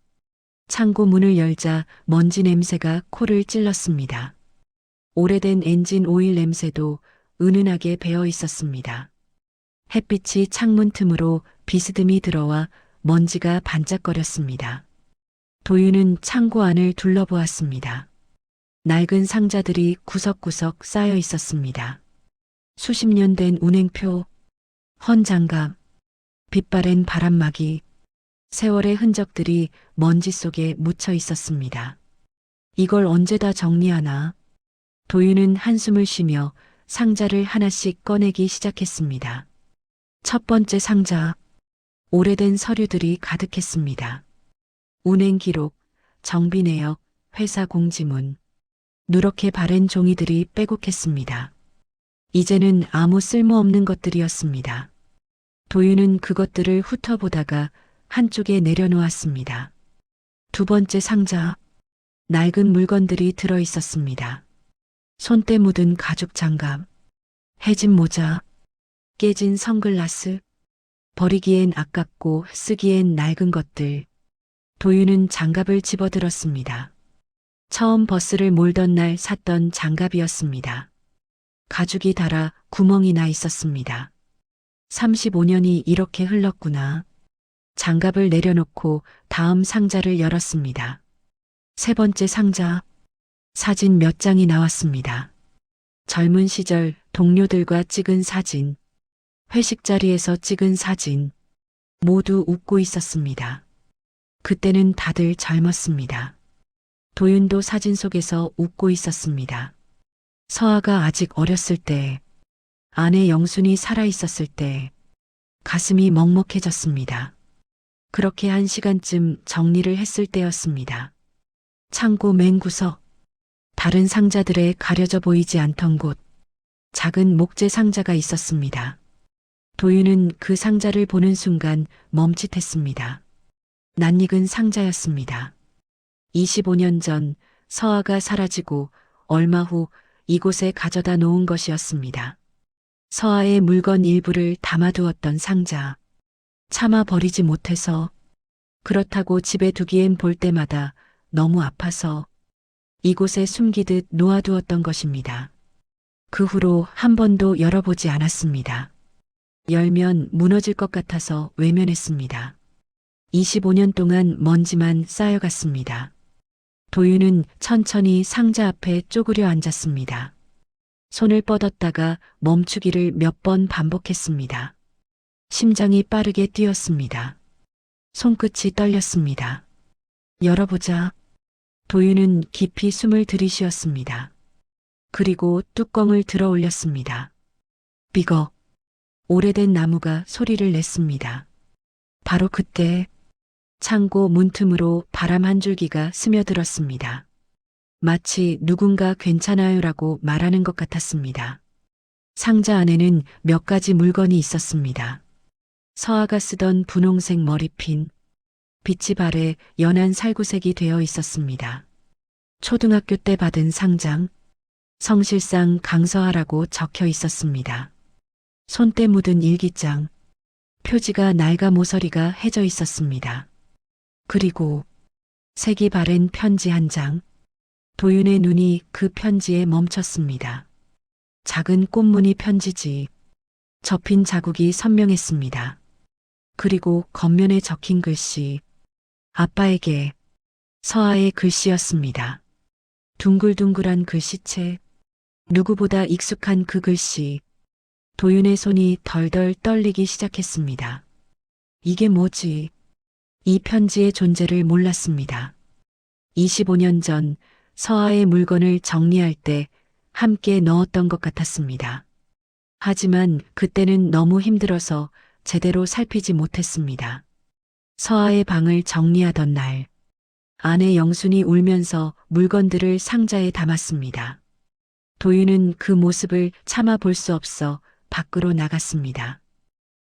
[SPEAKER 2] 창고 문을 열자 먼지 냄새가 코를 찔렀습니다. 오래된 엔진 오일 냄새도 은은하게 배어 있었습니다. 햇빛이 창문 틈으로 비스듬히 들어와 먼지가 반짝거렸습니다. 도윤은 창고 안을 둘러보았습니다. 낡은 상자들이 구석구석 쌓여 있었습니다. 수십 년 된 운행표, 헌 장갑, 빛바랜 바람막이, 세월의 흔적들이 먼지 속에 묻혀 있었습니다. 이걸 언제 다 정리하나? 도윤은 한숨을 쉬며 상자를 하나씩 꺼내기 시작했습니다. 첫 번째 상자, 오래된 서류들이 가득했습니다. 운행 기록, 정비 내역, 회사 공지문, 누렇게 바랜 종이들이 빼곡했습니다. 이제는 아무 쓸모없는 것들이었습니다. 도윤은 그것들을 훑어보다가 한쪽에 내려놓았습니다. 두 번째 상자, 낡은 물건들이 들어 있었습니다. 손때 묻은 가죽 장갑, 해진 모자, 깨진 선글라스, 버리기엔 아깝고 쓰기엔 낡은 것들. 도윤은 장갑을 집어들었습니다. 처음 버스를 몰던 날 샀던 장갑이었습니다. 가죽이 달아 구멍이 나 있었습니다. 35년이 이렇게 흘렀구나. 장갑을 내려놓고 다음 상자를 열었습니다. 세 번째 상자. 사진 몇 장이 나왔습니다. 젊은 시절 동료들과 찍은 사진, 회식 자리에서 찍은 사진, 모두 웃고 있었습니다. 그때는 다들 젊었습니다. 도윤도 사진 속에서 웃고 있었습니다. 서아가 아직 어렸을 때, 아내 영순이 살아있었을 때, 가슴이 먹먹해졌습니다. 그렇게 1시간쯤 정리를 했을 때였습니다. 창고 맨 구석, 다른 상자들에 가려져 보이지 않던 곳, 작은 목재 상자가 있었습니다. 도윤은 그 상자를 보는 순간 멈칫했습니다. 낯익은 상자였습니다. 25년 전 서아가 사라지고 얼마 후 이곳에 가져다 놓은 것이었습니다. 서아의 물건 일부를 담아두었던 상자. 차마 버리지 못해서, 그렇다고 집에 두기엔 볼 때마다 너무 아파서 이곳에 숨기듯 놓아두었던 것입니다. 그 후로 한 번도 열어보지 않았습니다. 열면 무너질 것 같아서 외면했습니다. 25년 동안 먼지만 쌓여갔습니다. 도윤은 천천히 상자 앞에 쪼그려 앉았습니다. 손을 뻗었다가 멈추기를 몇 번 반복했습니다. 심장이 빠르게 뛰었습니다. 손끝이 떨렸습니다. 열어보자. 도윤은 깊이 숨을 들이쉬었습니다. 그리고 뚜껑을 들어 올렸습니다. 삐걱. 오래된 나무가 소리를 냈습니다. 바로 그때 창고 문틈으로 바람 한 줄기가 스며들었습니다. 마치 누군가 괜찮아요라고 말하는 것 같았습니다. 상자 안에는 몇 가지 물건이 있었습니다. 서아가 쓰던 분홍색 머리핀, 빛이 발에 연한 살구색이 되어 있었습니다. 초등학교 때 받은 상장, 성실상 강서하라고 적혀 있었습니다. 손때 묻은 일기장, 표지가 낡아 모서리가 해져 있었습니다. 그리고 색이 바랜 편지 한 장. 도윤의 눈이 그 편지에 멈췄습니다. 작은 꽃무늬 편지지. 접힌 자국이 선명했습니다. 그리고 겉면에 적힌 글씨. 아빠에게. 서아의 글씨였습니다. 둥글둥글한 글씨체. 누구보다 익숙한 그 글씨. 도윤의 손이 덜덜 떨리기 시작했습니다. 이게 뭐지? 이 편지의 존재를 몰랐습니다. 25년 전 서아의 물건을 정리할 때 함께 넣었던 것 같았습니다. 하지만 그때는 너무 힘들어서 제대로 살피지 못했습니다. 서아의 방을 정리하던 날, 아내 영순이 울면서 물건들을 상자에 담았습니다. 도윤은 그 모습을 참아 볼 수 없어 밖으로 나갔습니다.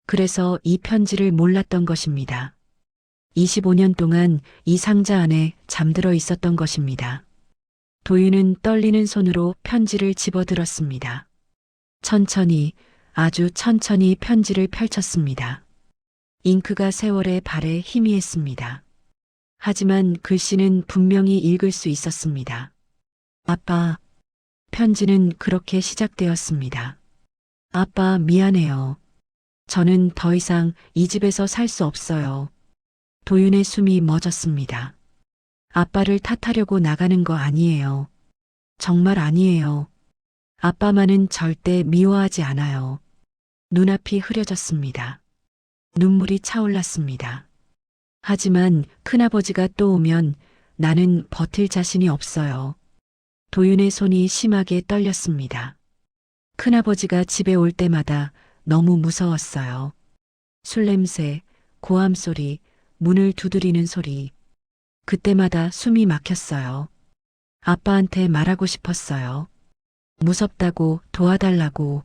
[SPEAKER 2] 그래서 이 편지를 몰랐던 것입니다. 25년 동안 이 상자 안에 잠들어 있었던 것입니다. 도윤은 떨리는 손으로 편지를 집어들었습니다. 천천히, 아주 천천히 편지를 펼쳤습니다. 잉크가 세월의 발에 희미했습니다. 하지만 글씨는 분명히 읽을 수 있었습니다. 아빠, 편지는 그렇게 시작되었습니다. 아빠, 미안해요. 저는 더 이상 이 집에서 살 수 없어요. 도윤의 숨이 멎었습니다. 아빠를 탓하려고 나가는 거 아니에요. 정말 아니에요. 아빠만은 절대 미워하지 않아요. 눈앞이 흐려졌습니다. 눈물이 차올랐습니다. 하지만 큰아버지가 또 오면 나는 버틸 자신이 없어요. 도윤의 손이 심하게 떨렸습니다. 큰아버지가 집에 올 때마다 너무 무서웠어요. 술 냄새, 고함 소리, 문을 두드리는 소리. 그때마다 숨이 막혔어요. 아빠한테 말하고 싶었어요. 무섭다고 도와달라고.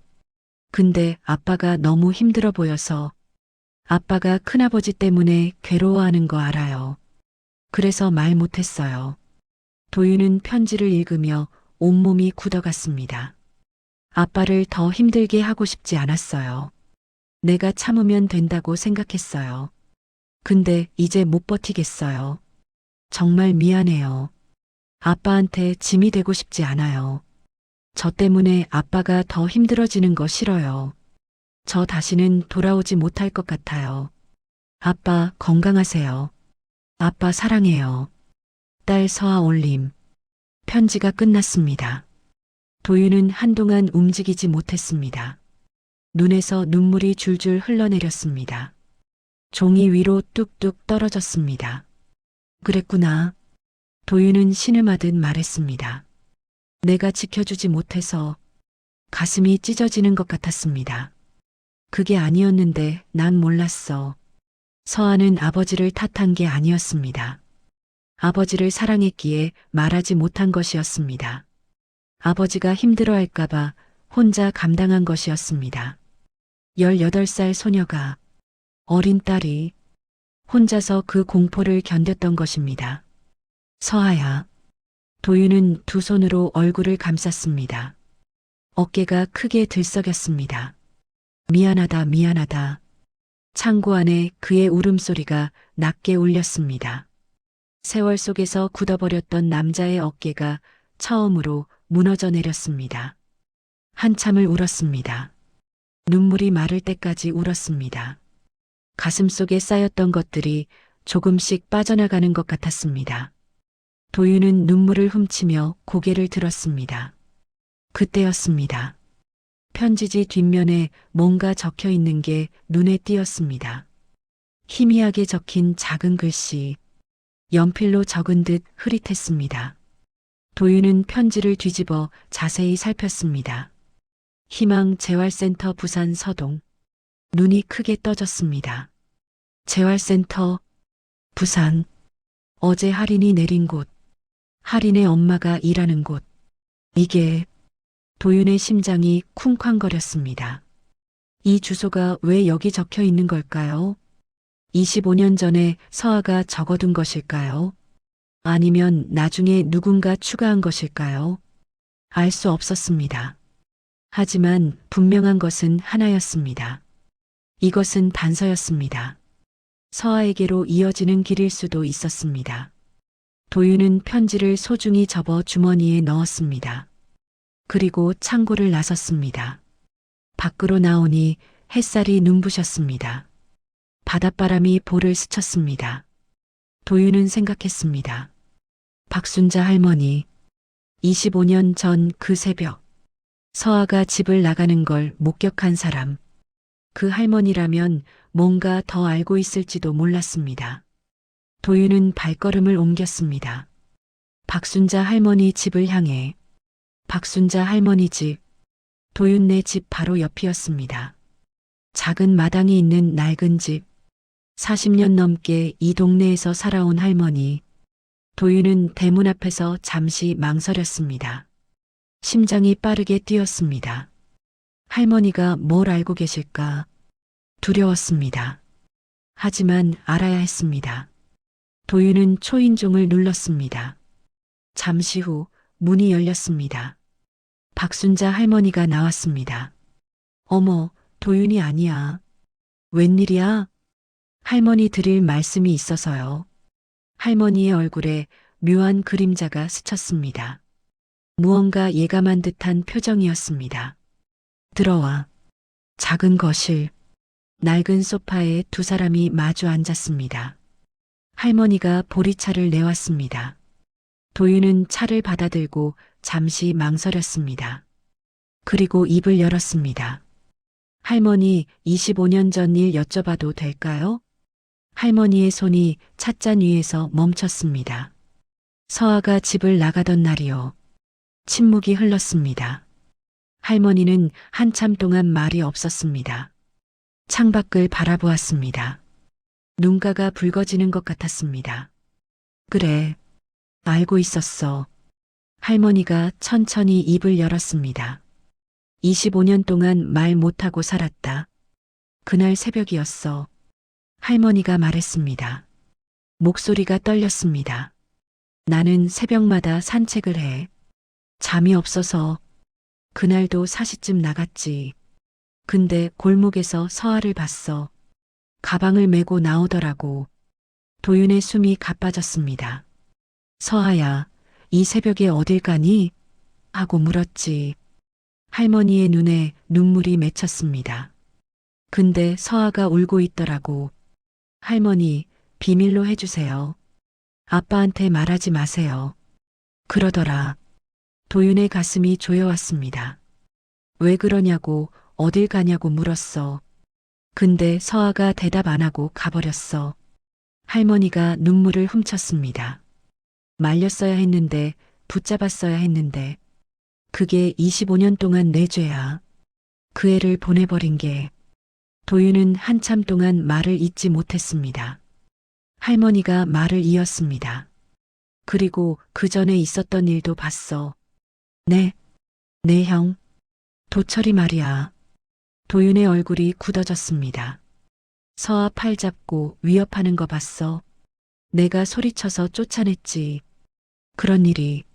[SPEAKER 2] 근데 아빠가 너무 힘들어 보여서 아빠가 큰아버지 때문에 괴로워하는 거 알아요. 그래서 말 못했어요. 도윤은 편지를 읽으며 온몸이 굳어갔습니다. 아빠를 더 힘들게 하고 싶지 않았어요. 내가 참으면 된다고 생각했어요. 근데 이제 못 버티겠어요. 정말 미안해요. 아빠한테 짐이 되고 싶지 않아요. 저 때문에 아빠가 더 힘들어지는 거 싫어요. 저 다시는 돌아오지 못할 것 같아요. 아빠 건강하세요. 아빠 사랑해요. 딸 서아 올림. 편지가 끝났습니다. 도윤은 한동안 움직이지 못했습니다. 눈에서 눈물이 줄줄 흘러내렸습니다. 종이 위로 뚝뚝 떨어졌습니다. 그랬구나. 도윤은 신음하듯 말했습니다. 내가 지켜주지 못해서 가슴이 찢어지는 것 같았습니다. 그게 아니었는데 난 몰랐어. 서아는 아버지를 탓한 게 아니었습니다. 아버지를 사랑했기에 말하지 못한 것이었습니다. 아버지가 힘들어할까봐 혼자 감당한 것이었습니다. 18살 소녀가, 어린 딸이 혼자서 그 공포를 견뎠던 것입니다. 서아야. 도윤은 두 손으로 얼굴을 감쌌습니다. 어깨가 크게 들썩였습니다. 미안하다, 미안하다. 창고 안에 그의 울음소리가 낮게 울렸습니다. 세월 속에서 굳어버렸던 남자의 어깨가 처음으로 무너져 내렸습니다. 한참을 울었습니다. 눈물이 마를 때까지 울었습니다. 가슴 속에 쌓였던 것들이 조금씩 빠져나가는 것 같았습니다. 도윤은 눈물을 훔치며 고개를 들었습니다. 그때였습니다. 편지지 뒷면에 뭔가 적혀 있는 게 눈에 띄었습니다. 희미하게 적힌 작은 글씨, 연필로 적은 듯 흐릿했습니다. 도윤은 편지를 뒤집어 자세히 살폈습니다. 희망 재활센터 부산 서동. 눈이 크게 떠졌습니다. 재활센터, 부산. 어제 할인이 내린 곳. 할인의 엄마가 일하는 곳. 이게 도윤의 심장이 쿵쾅거렸습니다. 이 주소가 왜 여기 적혀 있는 걸까요? 25년 전에 서아가 적어둔 것일까요? 아니면 나중에 누군가 추가한 것일까요? 알 수 없었습니다. 하지만 분명한 것은 하나였습니다. 이것은 단서였습니다. 서아에게로 이어지는 길일 수도 있었습니다. 도윤은 편지를 소중히 접어 주머니에 넣었습니다. 그리고 창고를 나섰습니다. 밖으로 나오니 햇살이 눈부셨습니다. 바닷바람이 볼을 스쳤습니다. 도윤은 생각했습니다. 박순자 할머니, 25년 전 그 새벽, 서아가 집을 나가는 걸 목격한 사람, 그 할머니라면 뭔가 더 알고 있을지도 몰랐습니다. 도윤은 발걸음을 옮겼습니다. 박순자 할머니 집을 향해. 박순자 할머니 집. 도윤네 집 바로 옆이었습니다. 작은 마당이 있는 낡은 집. 40년 넘게 이 동네에서 살아온 할머니. 도윤은 대문 앞에서 잠시 망설였습니다. 심장이 빠르게 뛰었습니다. 할머니가 뭘 알고 계실까? 두려웠습니다. 하지만 알아야 했습니다. 도윤은 초인종을 눌렀습니다. 잠시 후 문이 열렸습니다. 박순자 할머니가 나왔습니다. 어머, 도윤이 아니야. 웬일이야? 할머니 드릴 말씀이 있어서요. 할머니의 얼굴에 묘한 그림자가 스쳤습니다. 무언가 예감한 듯한 표정이었습니다. 들어와. 작은 거실. 낡은 소파에 두 사람이 마주 앉았습니다. 할머니가 보리차를 내왔습니다. 도윤은 차를 받아들고 잠시 망설였습니다. 그리고 입을 열었습니다. 할머니, 25년 전 일 여쭤봐도 될까요? 할머니의 손이 찻잔 위에서 멈췄습니다. 서아가 집을 나가던 날이요. 침묵이 흘렀습니다. 할머니는 한참 동안 말이 없었습니다. 창밖을 바라보았습니다. 눈가가 붉어지는 것 같았습니다. 그래, 알고 있었어. 할머니가 천천히 입을 열었습니다. 25년 동안 말 못하고 살았다. 그날 새벽이었어. 할머니가 말했습니다. 목소리가 떨렸습니다. 나는 새벽마다 산책을 해. 잠이 없어서 그날도 4시쯤 나갔지. 근데 골목에서 서아를 봤어. 가방을 메고 나오더라고. 도윤의 숨이 가빠졌습니다. 서아야, 이 새벽에 어딜 가니? 하고 물었지. 할머니의 눈에 눈물이 맺혔습니다. 근데 서아가 울고 있더라고. 할머니, 비밀로 해주세요. 아빠한테 말하지 마세요. 그러더라. 도윤의 가슴이 조여왔습니다. 왜 그러냐고, 어딜 가냐고 물었어. 근데 서아가 대답 안 하고 가버렸어. 할머니가 눈물을 훔쳤습니다. 말렸어야 했는데, 붙잡았어야 했는데, 그게 25년 동안 내 죄야. 그 애를 보내버린 게. 도윤은 한참 동안 말을 잇지 못했습니다. 할머니가 말을 이었습니다. 그리고 그 전에 있었던 일도 봤어. 네, 네 형. 도철이 말이야. 도윤의 얼굴이 굳어졌습니다. 서아 팔 잡고 위협하는 거 봤어. 내가 소리쳐서 쫓아냈지. 그런 일이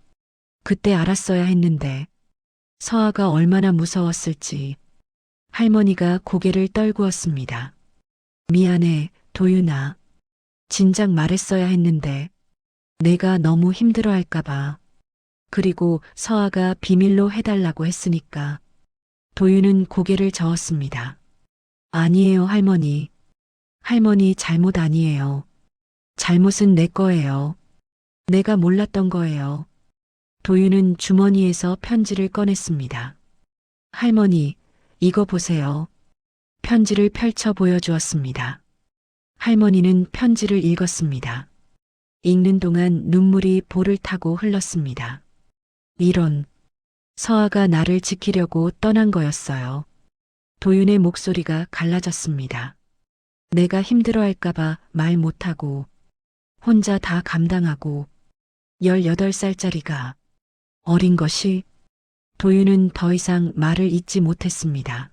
[SPEAKER 2] 그때 알았어야 했는데 서아가 얼마나 무서웠을지. 할머니가 고개를 떨구었습니다. 미안해, 도윤아. 진작 말했어야 했는데 내가 너무 힘들어할까봐. 그리고 서아가 비밀로 해달라고 했으니까. 도윤은 고개를 저었습니다. 아니에요, 할머니. 할머니 잘못 아니에요. 잘못은 내 거예요. 내가 몰랐던 거예요. 도윤은 주머니에서 편지를 꺼냈습니다. 할머니, 이거 보세요. 편지를 펼쳐 보여주었습니다. 할머니는 편지를 읽었습니다. 읽는 동안 눈물이 볼을 타고 흘렀습니다. 이런, 서아가 나를 지키려고 떠난 거였어요. 도윤의 목소리가 갈라졌습니다. 내가 힘들어할까봐 말 못하고, 혼자 다 감당하고, 18살짜리가, 어린 것이, 도윤은 더 이상 말을 잇지 못했습니다.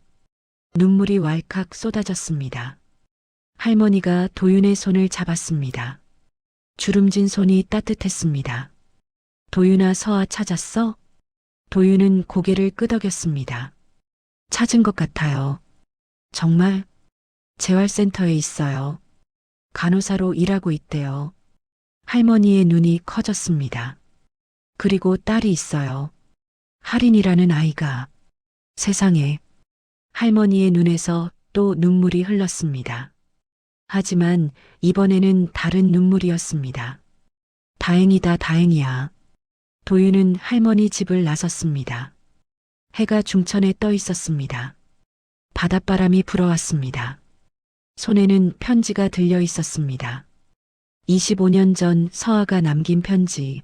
[SPEAKER 2] 눈물이 왈칵 쏟아졌습니다. 할머니가 도윤의 손을 잡았습니다. 주름진 손이 따뜻했습니다. 도윤아, 서아 찾았어? 도윤은 고개를 끄덕였습니다. 찾은 것 같아요. 정말? 재활센터에 있어요. 간호사로 일하고 있대요. 할머니의 눈이 커졌습니다. 그리고 딸이 있어요. 할인이라는 아이가. 세상에. 할머니의 눈에서 또 눈물이 흘렀습니다. 하지만 이번에는 다른 눈물이었습니다. 다행이다, 다행이야. 도윤은 할머니 집을 나섰습니다. 해가 중천에 떠 있었습니다. 바닷바람이 불어왔습니다. 손에는 편지가 들려 있었습니다. 25년 전 서아가 남긴 편지.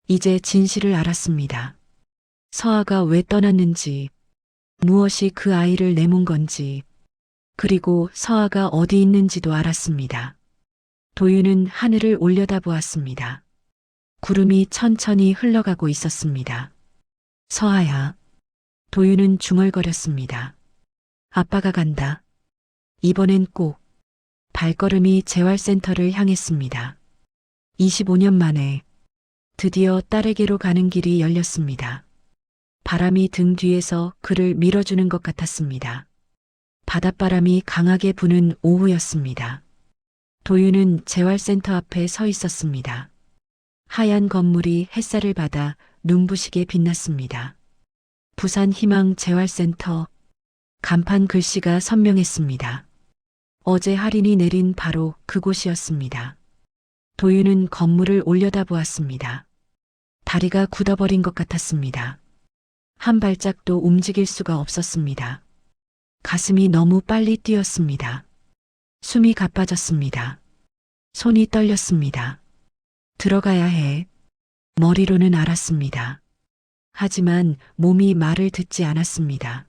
[SPEAKER 2] 이제 진실을 알았습니다. 서아가 왜 떠났는지, 무엇이 그 아이를 내몬 건지, 그리고 서아가 어디 있는지도 알았습니다. 도윤은 하늘을 올려다보았습니다. 구름이 천천히 흘러가고 있었습니다. 서아야. 도윤은 중얼거렸습니다. 아빠가 간다. 이번엔 꼭. 발걸음이 재활센터를 향했습니다. 25년 만에 드디어 딸에게로 가는 길이 열렸습니다. 바람이 등 뒤에서 그를 밀어주는 것 같았습니다. 바닷바람이 강하게 부는 오후였습니다. 도윤은 재활센터 앞에 서 있었습니다. 하얀 건물이 햇살을 받아 눈부시게 빛났습니다. 부산 희망 재활센터. 간판 글씨가 선명했습니다. 어제 할인이 내린 바로 그곳이었습니다. 도윤은 건물을 올려다보았습니다. 다리가 굳어버린 것 같았습니다. 한 발짝도 움직일 수가 없었습니다. 가슴이 너무 빨리 뛰었습니다. 숨이 가빠졌습니다. 손이 떨렸습니다. 들어가야 해. 머리로는 알았습니다. 하지만 몸이 말을 듣지 않았습니다.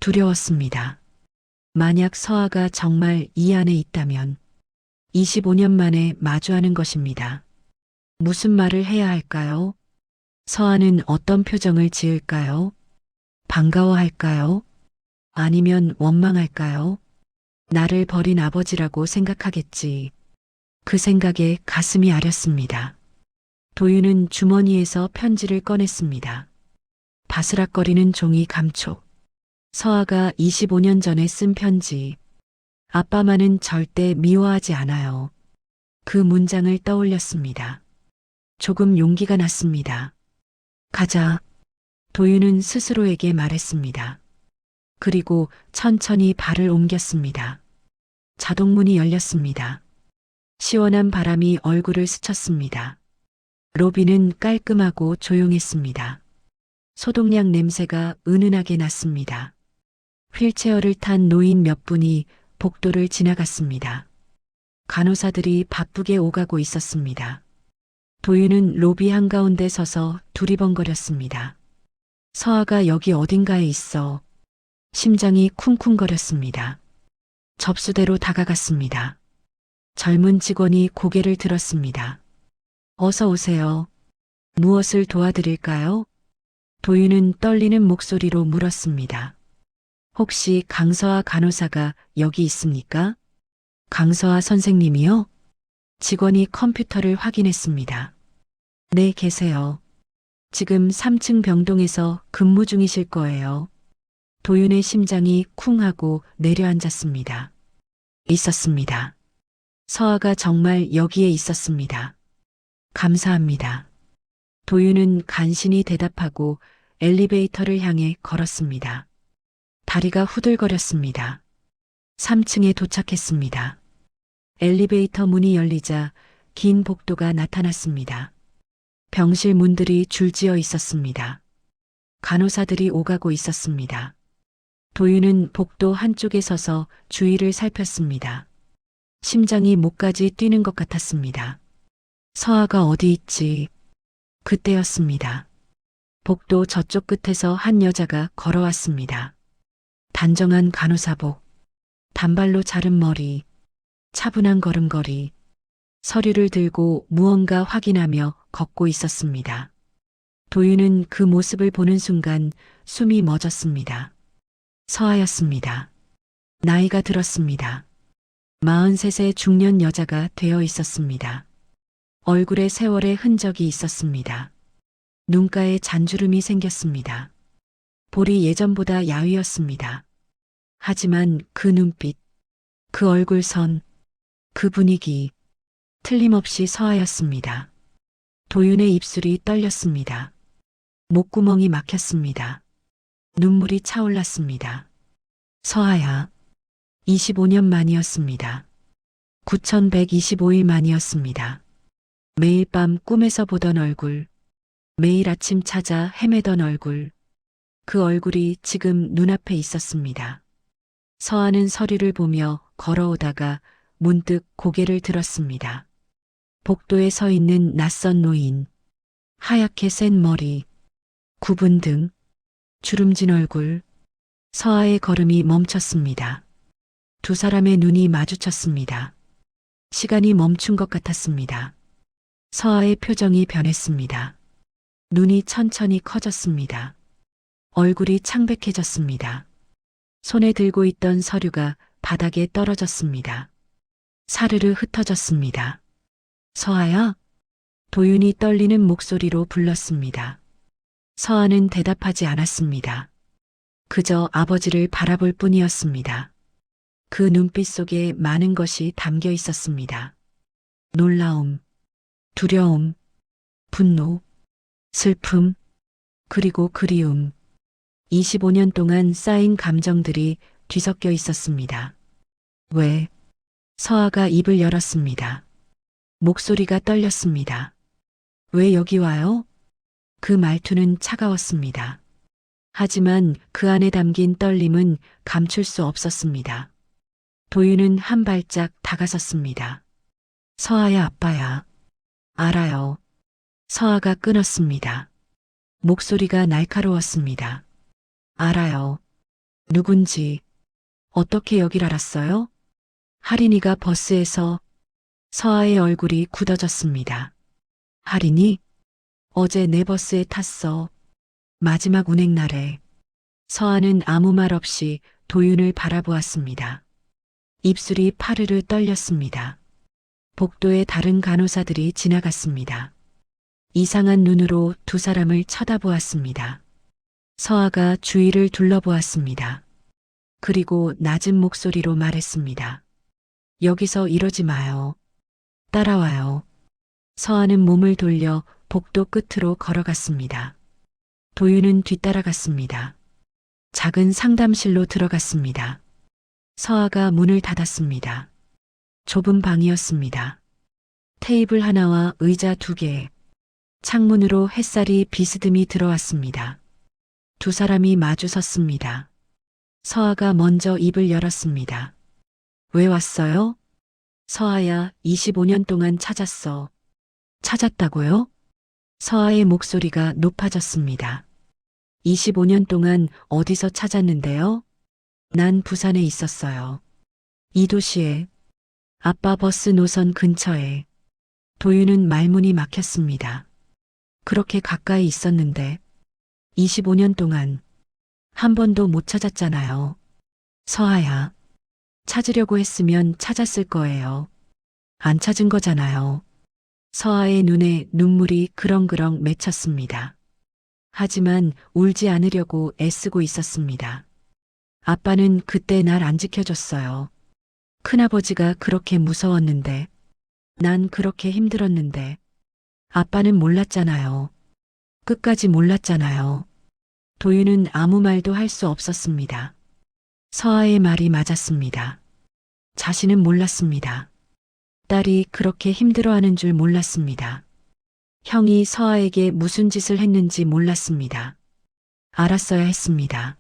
[SPEAKER 2] 두려웠습니다. 만약 서아가 정말 이 안에 있다면 25년 만에 마주하는 것입니다. 무슨 말을 해야 할까요? 서아는 어떤 표정을 지을까요? 반가워할까요? 아니면 원망할까요? 나를 버린 아버지라고 생각하겠지. 그 생각에 가슴이 아렸습니다. 도윤은 주머니에서 편지를 꺼냈습니다. 바스락거리는 종이 감촉. 서아가 25년 전에 쓴 편지. 아빠만은 절대 미워하지 않아요. 그 문장을 떠올렸습니다. 조금 용기가 났습니다. 가자. 도윤은 스스로에게 말했습니다. 그리고 천천히 발을 옮겼습니다. 자동문이 열렸습니다. 시원한 바람이 얼굴을 스쳤습니다. 로비는 깔끔하고 조용했습니다. 소독약 냄새가 은은하게 났습니다. 휠체어를 탄 노인 몇 분이 복도를 지나갔습니다. 간호사들이 바쁘게 오가고 있었습니다. 도윤은 로비 한가운데 서서 두리번거렸습니다. 서아가 여기 어딘가에 있어. 심장이 쿵쿵거렸습니다. 접수대로 다가갔습니다. 젊은 직원이 고개를 들었습니다. 어서 오세요. 무엇을 도와드릴까요? 도윤은 떨리는 목소리로 물었습니다. 혹시 강서아 간호사가 여기 있습니까? 강서아 선생님이요? 직원이 컴퓨터를 확인했습니다. 네, 계세요. 지금 3층 병동에서 근무 중이실 거예요. 도윤의 심장이 쿵 하고 내려앉았습니다. 있었습니다. 서아가 정말 여기에 있었습니다. 감사합니다. 도윤은 간신히 대답하고 엘리베이터를 향해 걸었습니다. 다리가 후들거렸습니다. 3층에 도착했습니다. 엘리베이터 문이 열리자 긴 복도가 나타났습니다. 병실 문들이 줄지어 있었습니다. 간호사들이 오가고 있었습니다. 도윤은 복도 한쪽에 서서 주위를 살폈습니다. 심장이 목까지 뛰는 것 같았습니다. 서아가 어디 있지? 그때였습니다. 복도 저쪽 끝에서 한 여자가 걸어왔습니다. 단정한 간호사복, 단발로 자른 머리, 차분한 걸음걸이, 서류를 들고 무언가 확인하며 걷고 있었습니다. 도윤은 그 모습을 보는 순간 숨이 멎었습니다. 서아였습니다. 나이가 들었습니다. 43세 중년 여자가 되어 있었습니다. 얼굴에 세월의 흔적이 있었습니다. 눈가에 잔주름이 생겼습니다. 볼이 예전보다 야위었습니다. 하지만 그 눈빛, 그 얼굴선, 그 분위기, 틀림없이 서아였습니다. 도윤의 입술이 떨렸습니다. 목구멍이 막혔습니다. 눈물이 차올랐습니다. 서아야. 25년 만이었습니다. 9125일 만이었습니다. 매일 밤 꿈에서 보던 얼굴, 매일 아침 찾아 헤매던 얼굴, 그 얼굴이 지금 눈앞에 있었습니다. 서아는 서류를 보며 걸어오다가 문득 고개를 들었습니다. 복도에 서 있는 낯선 노인, 하얗게 센 머리, 굽은 등, 주름진 얼굴, 서아의 걸음이 멈췄습니다. 두 사람의 눈이 마주쳤습니다. 시간이 멈춘 것 같았습니다. 서아의 표정이 변했습니다. 눈이 천천히 커졌습니다. 얼굴이 창백해졌습니다. 손에 들고 있던 서류가 바닥에 떨어졌습니다. 사르르 흩어졌습니다. 서아야? 도윤이 떨리는 목소리로 불렀습니다. 서아는 대답하지 않았습니다. 그저 아버지를 바라볼 뿐이었습니다. 그 눈빛 속에 많은 것이 담겨 있었습니다. 놀라움, 두려움, 분노, 슬픔, 그리고 그리움. 25년 동안 쌓인 감정들이 뒤섞여 있었습니다. 왜? 서아가 입을 열었습니다. 목소리가 떨렸습니다. 왜 여기 와요? 그 말투는 차가웠습니다. 하지만 그 안에 담긴 떨림은 감출 수 없었습니다. 도윤은 한 발짝 다가섰습니다. 서아야, 아빠야. 알아요. 서아가 끊었습니다. 목소리가 날카로웠습니다. 알아요. 누군지. 어떻게 여길 알았어요? 하린이가 버스에서. 서아의 얼굴이 굳어졌습니다. 하린이? 어제 내 버스에 탔어. 마지막 운행날에. 서아는 아무 말 없이 도윤을 바라보았습니다. 입술이 파르르 떨렸습니다. 복도에 다른 간호사들이 지나갔습니다. 이상한 눈으로 두 사람을 쳐다보았습니다. 서아가 주위를 둘러보았습니다. 그리고 낮은 목소리로 말했습니다. 여기서 이러지 마요. 따라와요. 서아는 몸을 돌려 복도 끝으로 걸어갔습니다. 도윤은 뒤따라갔습니다. 작은 상담실로 들어갔습니다. 서아가 문을 닫았습니다. 좁은 방이었습니다. 테이블 하나와 의자 2개, 창문으로 햇살이 비스듬히 들어왔습니다. 두 사람이 마주 섰습니다. 서아가 먼저 입을 열었습니다. 왜 왔어요? 서아야, 25년 동안 찾았어. 찾았다고요? 서아의 목소리가 높아졌습니다. 25년 동안 어디서 찾았는데요? 난 부산에 있었어요. 이 도시에, 아빠 버스 노선 근처에. 도윤은 말문이 막혔습니다. 그렇게 가까이 있었는데 25년 동안 한 번도 못 찾았잖아요. 서아야, 찾으려고 했으면 찾았을 거예요. 안 찾은 거잖아요. 서아의 눈에 눈물이 그렁그렁 맺혔습니다. 하지만 울지 않으려고 애쓰고 있었습니다. 아빠는 그때 날 안 지켜줬어요. 큰아버지가 그렇게 무서웠는데, 난 그렇게 힘들었는데, 아빠는 몰랐잖아요. 끝까지 몰랐잖아요. 도윤은 아무 말도 할 수 없었습니다. 서아의 말이 맞았습니다. 자신은 몰랐습니다. 딸이 그렇게 힘들어하는 줄 몰랐습니다. 형이 서아에게 무슨 짓을 했는지 몰랐습니다. 알았어야 했습니다.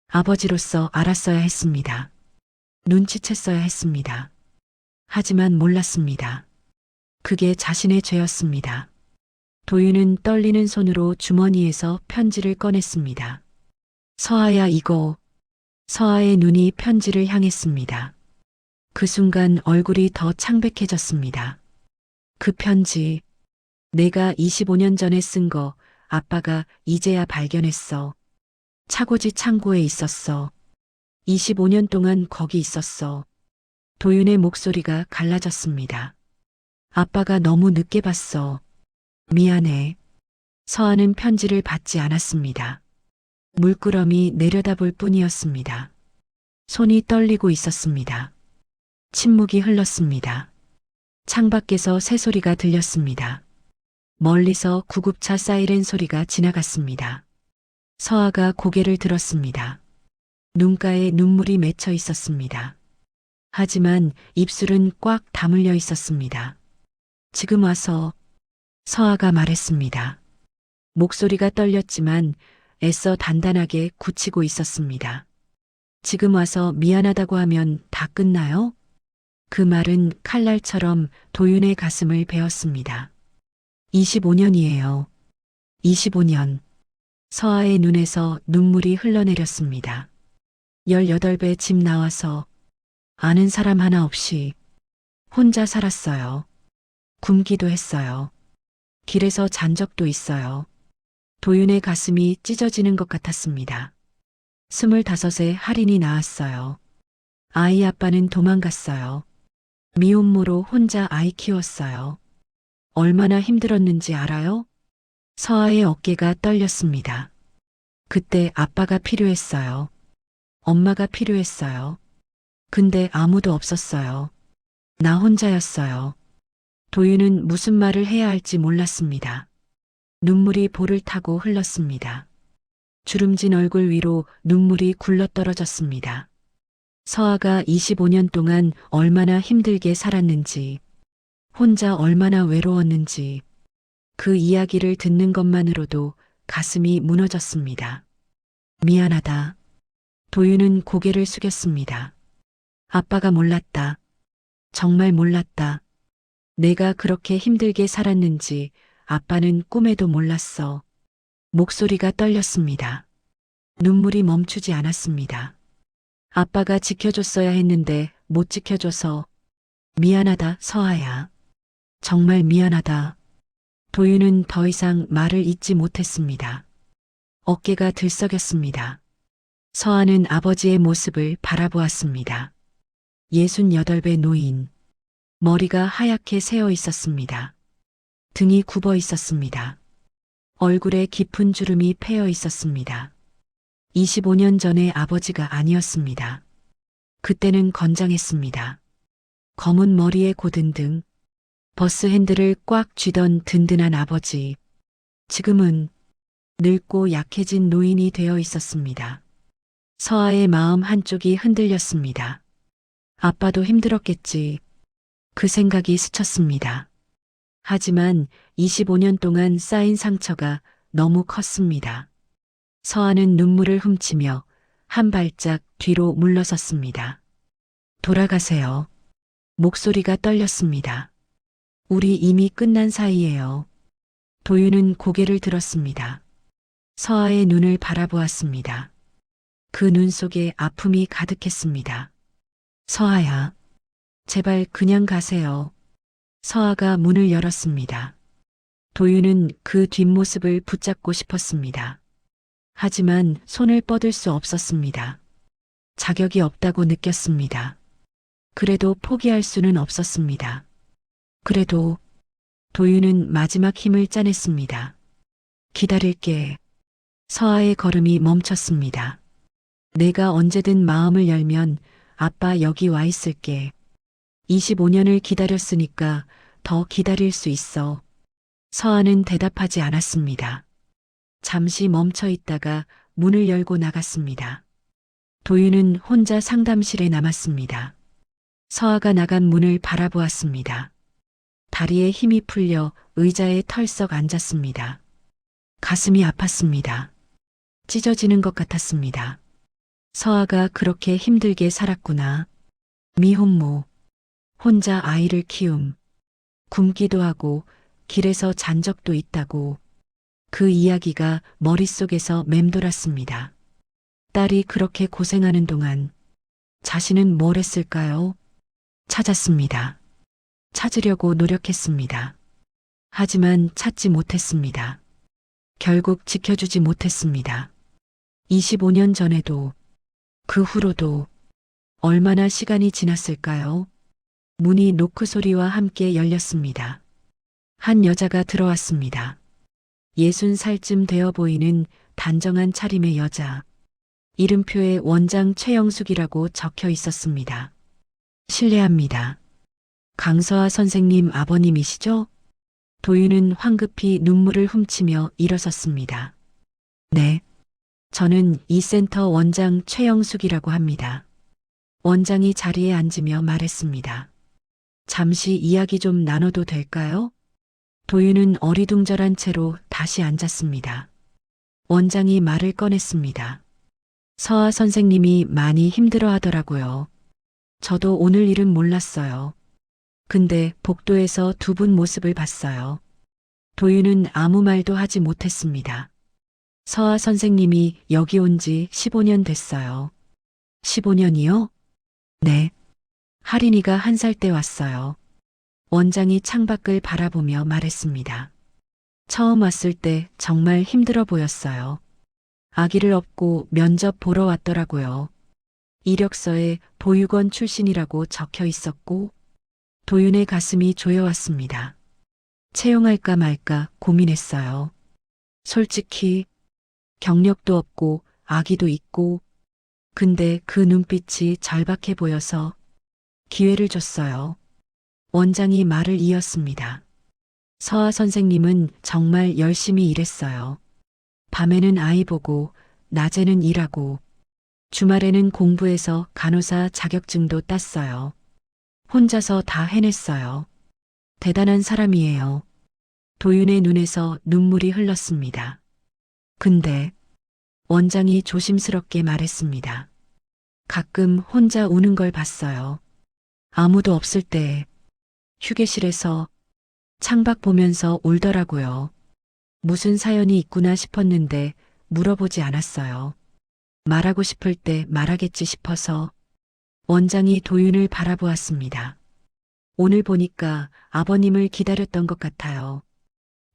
[SPEAKER 2] 아버지로서 알았어야 했습니다. 눈치챘어야 했습니다. 하지만 몰랐습니다. 그게 자신의 죄였습니다. 도윤은 떨리는 손으로 주머니에서 편지를 꺼냈습니다. 서아야, 이거. 서아의 눈이 편지를 향했습니다. 그 순간 얼굴이 더 창백해졌습니다. 그 편지, 내가 25년 전에 쓴 거 아빠가 이제야 발견했어. 차고지 창고에 있었어. 25년 동안 거기 있었어. 도윤의 목소리가 갈라졌습니다. 아빠가 너무 늦게 봤어. 미안해. 서아는 편지를 받지 않았습니다. 물끄러미 내려다볼 뿐이었습니다. 손이 떨리고 있었습니다. 침묵이 흘렀습니다. 창밖에서 새소리가 들렸습니다. 멀리서 구급차 사이렌 소리가 지나갔습니다. 서아가 고개를 들었습니다. 눈가에 눈물이 맺혀 있었습니다. 하지만 입술은 꽉 다물려 있었습니다. 지금 와서, 서아가 말했습니다. 목소리가 떨렸지만 애써 단단하게 굳히고 있었습니다. 지금 와서 미안하다고 하면 다 끝나요? 그 말은 칼날처럼 도윤의 가슴을 베었습니다. 25년이에요. 25년. 서아의 눈에서 눈물이 흘러내렸습니다. 18배 집 나와서 아는 사람 하나 없이 혼자 살았어요. 굶기도 했어요. 길에서 잔 적도 있어요. 도윤의 가슴이 찢어지는 것 같았습니다. 25에 할인이 나왔어요. 아이 아빠는 도망갔어요. 미혼모로 혼자 아이 키웠어요. 얼마나 힘들었는지 알아요? 서아의 어깨가 떨렸습니다. 그때 아빠가 필요했어요. 엄마가 필요했어요. 근데 아무도 없었어요. 나 혼자였어요. 도윤은 무슨 말을 해야 할지 몰랐습니다. 눈물이 볼을 타고 흘렀습니다. 주름진 얼굴 위로 눈물이 굴러떨어졌습니다. 서아가 25년 동안 얼마나 힘들게 살았는지, 혼자 얼마나 외로웠는지, 그 이야기를 듣는 것만으로도 가슴이 무너졌습니다. 미안하다. 도윤은 고개를 숙였습니다. 아빠가 몰랐다. 정말 몰랐다. 내가 그렇게 힘들게 살았는지 아빠는 꿈에도 몰랐어. 목소리가 떨렸습니다. 눈물이 멈추지 않았습니다. 아빠가 지켜줬어야 했는데 못 지켜줘서 미안하다, 서아야. 정말 미안하다. 도윤은 더 이상 말을 잇지 못했습니다. 어깨가 들썩였습니다. 서아는 아버지의 모습을 바라보았습니다. 68배 노인. 머리가 하얗게 새어 있었습니다. 등이 굽어 있었습니다. 얼굴에 깊은 주름이 패여 있었습니다. 25년 전의 아버지가 아니었습니다. 그때는 건장했습니다. 검은 머리에 고든등, 버스 핸들을 꽉 쥐던 든든한 아버지. 지금은 늙고 약해진 노인이 되어 있었습니다. 서아의 마음 한쪽이 흔들렸습니다. 아빠도 힘들었겠지. 그 생각이 스쳤습니다. 하지만 25년 동안 쌓인 상처가 너무 컸습니다. 서아는 눈물을 훔치며 한 발짝 뒤로 물러섰습니다. 돌아가세요. 목소리가 떨렸습니다. 우리 이미 끝난 사이예요. 도윤은 고개를 들었습니다. 서아의 눈을 바라보았습니다. 그 눈 속에 아픔이 가득했습니다. 서아야, 제발 그냥 가세요. 서아가 문을 열었습니다. 도윤은 그 뒷모습을 붙잡고 싶었습니다. 하지만 손을 뻗을 수 없었습니다. 자격이 없다고 느꼈습니다. 그래도 포기할 수는 없었습니다. 그래도 도윤은 마지막 힘을 짜냈습니다. 기다릴게. 서아의 걸음이 멈췄습니다. 내가 언제든 마음을 열면 아빠 여기 와 있을게. 25년을 기다렸으니까 더 기다릴 수 있어. 서아는 대답하지 않았습니다. 잠시 멈춰 있다가 문을 열고 나갔습니다. 도윤은 혼자 상담실에 남았습니다. 서아가 나간 문을 바라보았습니다. 다리에 힘이 풀려 의자에 털썩 앉았습니다. 가슴이 아팠습니다. 찢어지는 것 같았습니다. 서아가 그렇게 힘들게 살았구나. 미혼모, 혼자 아이를 키움, 굶기도 하고 길에서 잔 적도 있다고. 그 이야기가 머릿속에서 맴돌았습니다. 딸이 그렇게 고생하는 동안 자신은 뭘 했을까요? 찾았습니다. 찾으려고 노력했습니다. 하지만 찾지 못했습니다. 결국 지켜주지 못했습니다. 25년 전에도 그 후로도 얼마나 시간이 지났을까요? 문이 노크 소리와 함께 열렸습니다. 한 여자가 들어왔습니다. 60살쯤 되어 보이는 단정한 차림의 여자. 이름표에 원장 최영숙이라고 적혀 있었습니다. 실례합니다. 강서아 선생님 아버님이시죠? 도윤은 황급히 눈물을 훔치며 일어섰습니다. 네. 저는 이 센터 원장 최영숙이라고 합니다. 원장이 자리에 앉으며 말했습니다. 잠시 이야기 좀 나눠도 될까요? 도윤은 어리둥절한 채로 다시 앉았습니다. 원장이 말을 꺼냈습니다. 서아 선생님이 많이 힘들어 하더라고요. 저도 오늘 일은 몰랐어요. 근데 복도에서 두 분 모습을 봤어요. 도윤은 아무 말도 하지 못했습니다. 서아 선생님이 여기 온 지 15년 됐어요. 15년이요? 네. 할인이가 1살 때 왔어요. 원장이 창밖을 바라보며 말했습니다. 처음 왔을 때 정말 힘들어 보였어요. 아기를 업고 면접 보러 왔더라고요. 이력서에 보육원 출신이라고 적혀 있었고, 도윤의 가슴이 조여왔습니다. 채용할까 말까 고민했어요. 솔직히 경력도 없고 아기도 있고, 근데 그 눈빛이 절박해 보여서 기회를 줬어요. 원장이 말을 이었습니다. 서아 선생님은 정말 열심히 일했어요. 밤에는 아이 보고, 낮에는 일하고, 주말에는 공부해서 간호사 자격증도 땄어요. 혼자서 다 해냈어요. 대단한 사람이에요. 도윤의 눈에서 눈물이 흘렀습니다. 근데 원장이 조심스럽게 말했습니다. 가끔 혼자 우는 걸 봤어요. 아무도 없을 때 휴게실에서 창밖 보면서 울더라고요. 무슨 사연이 있구나 싶었는데 물어보지 않았어요. 말하고 싶을 때 말하겠지 싶어서. 원장이 도윤을 바라보았습니다. 오늘 보니까 아버님을 기다렸던 것 같아요.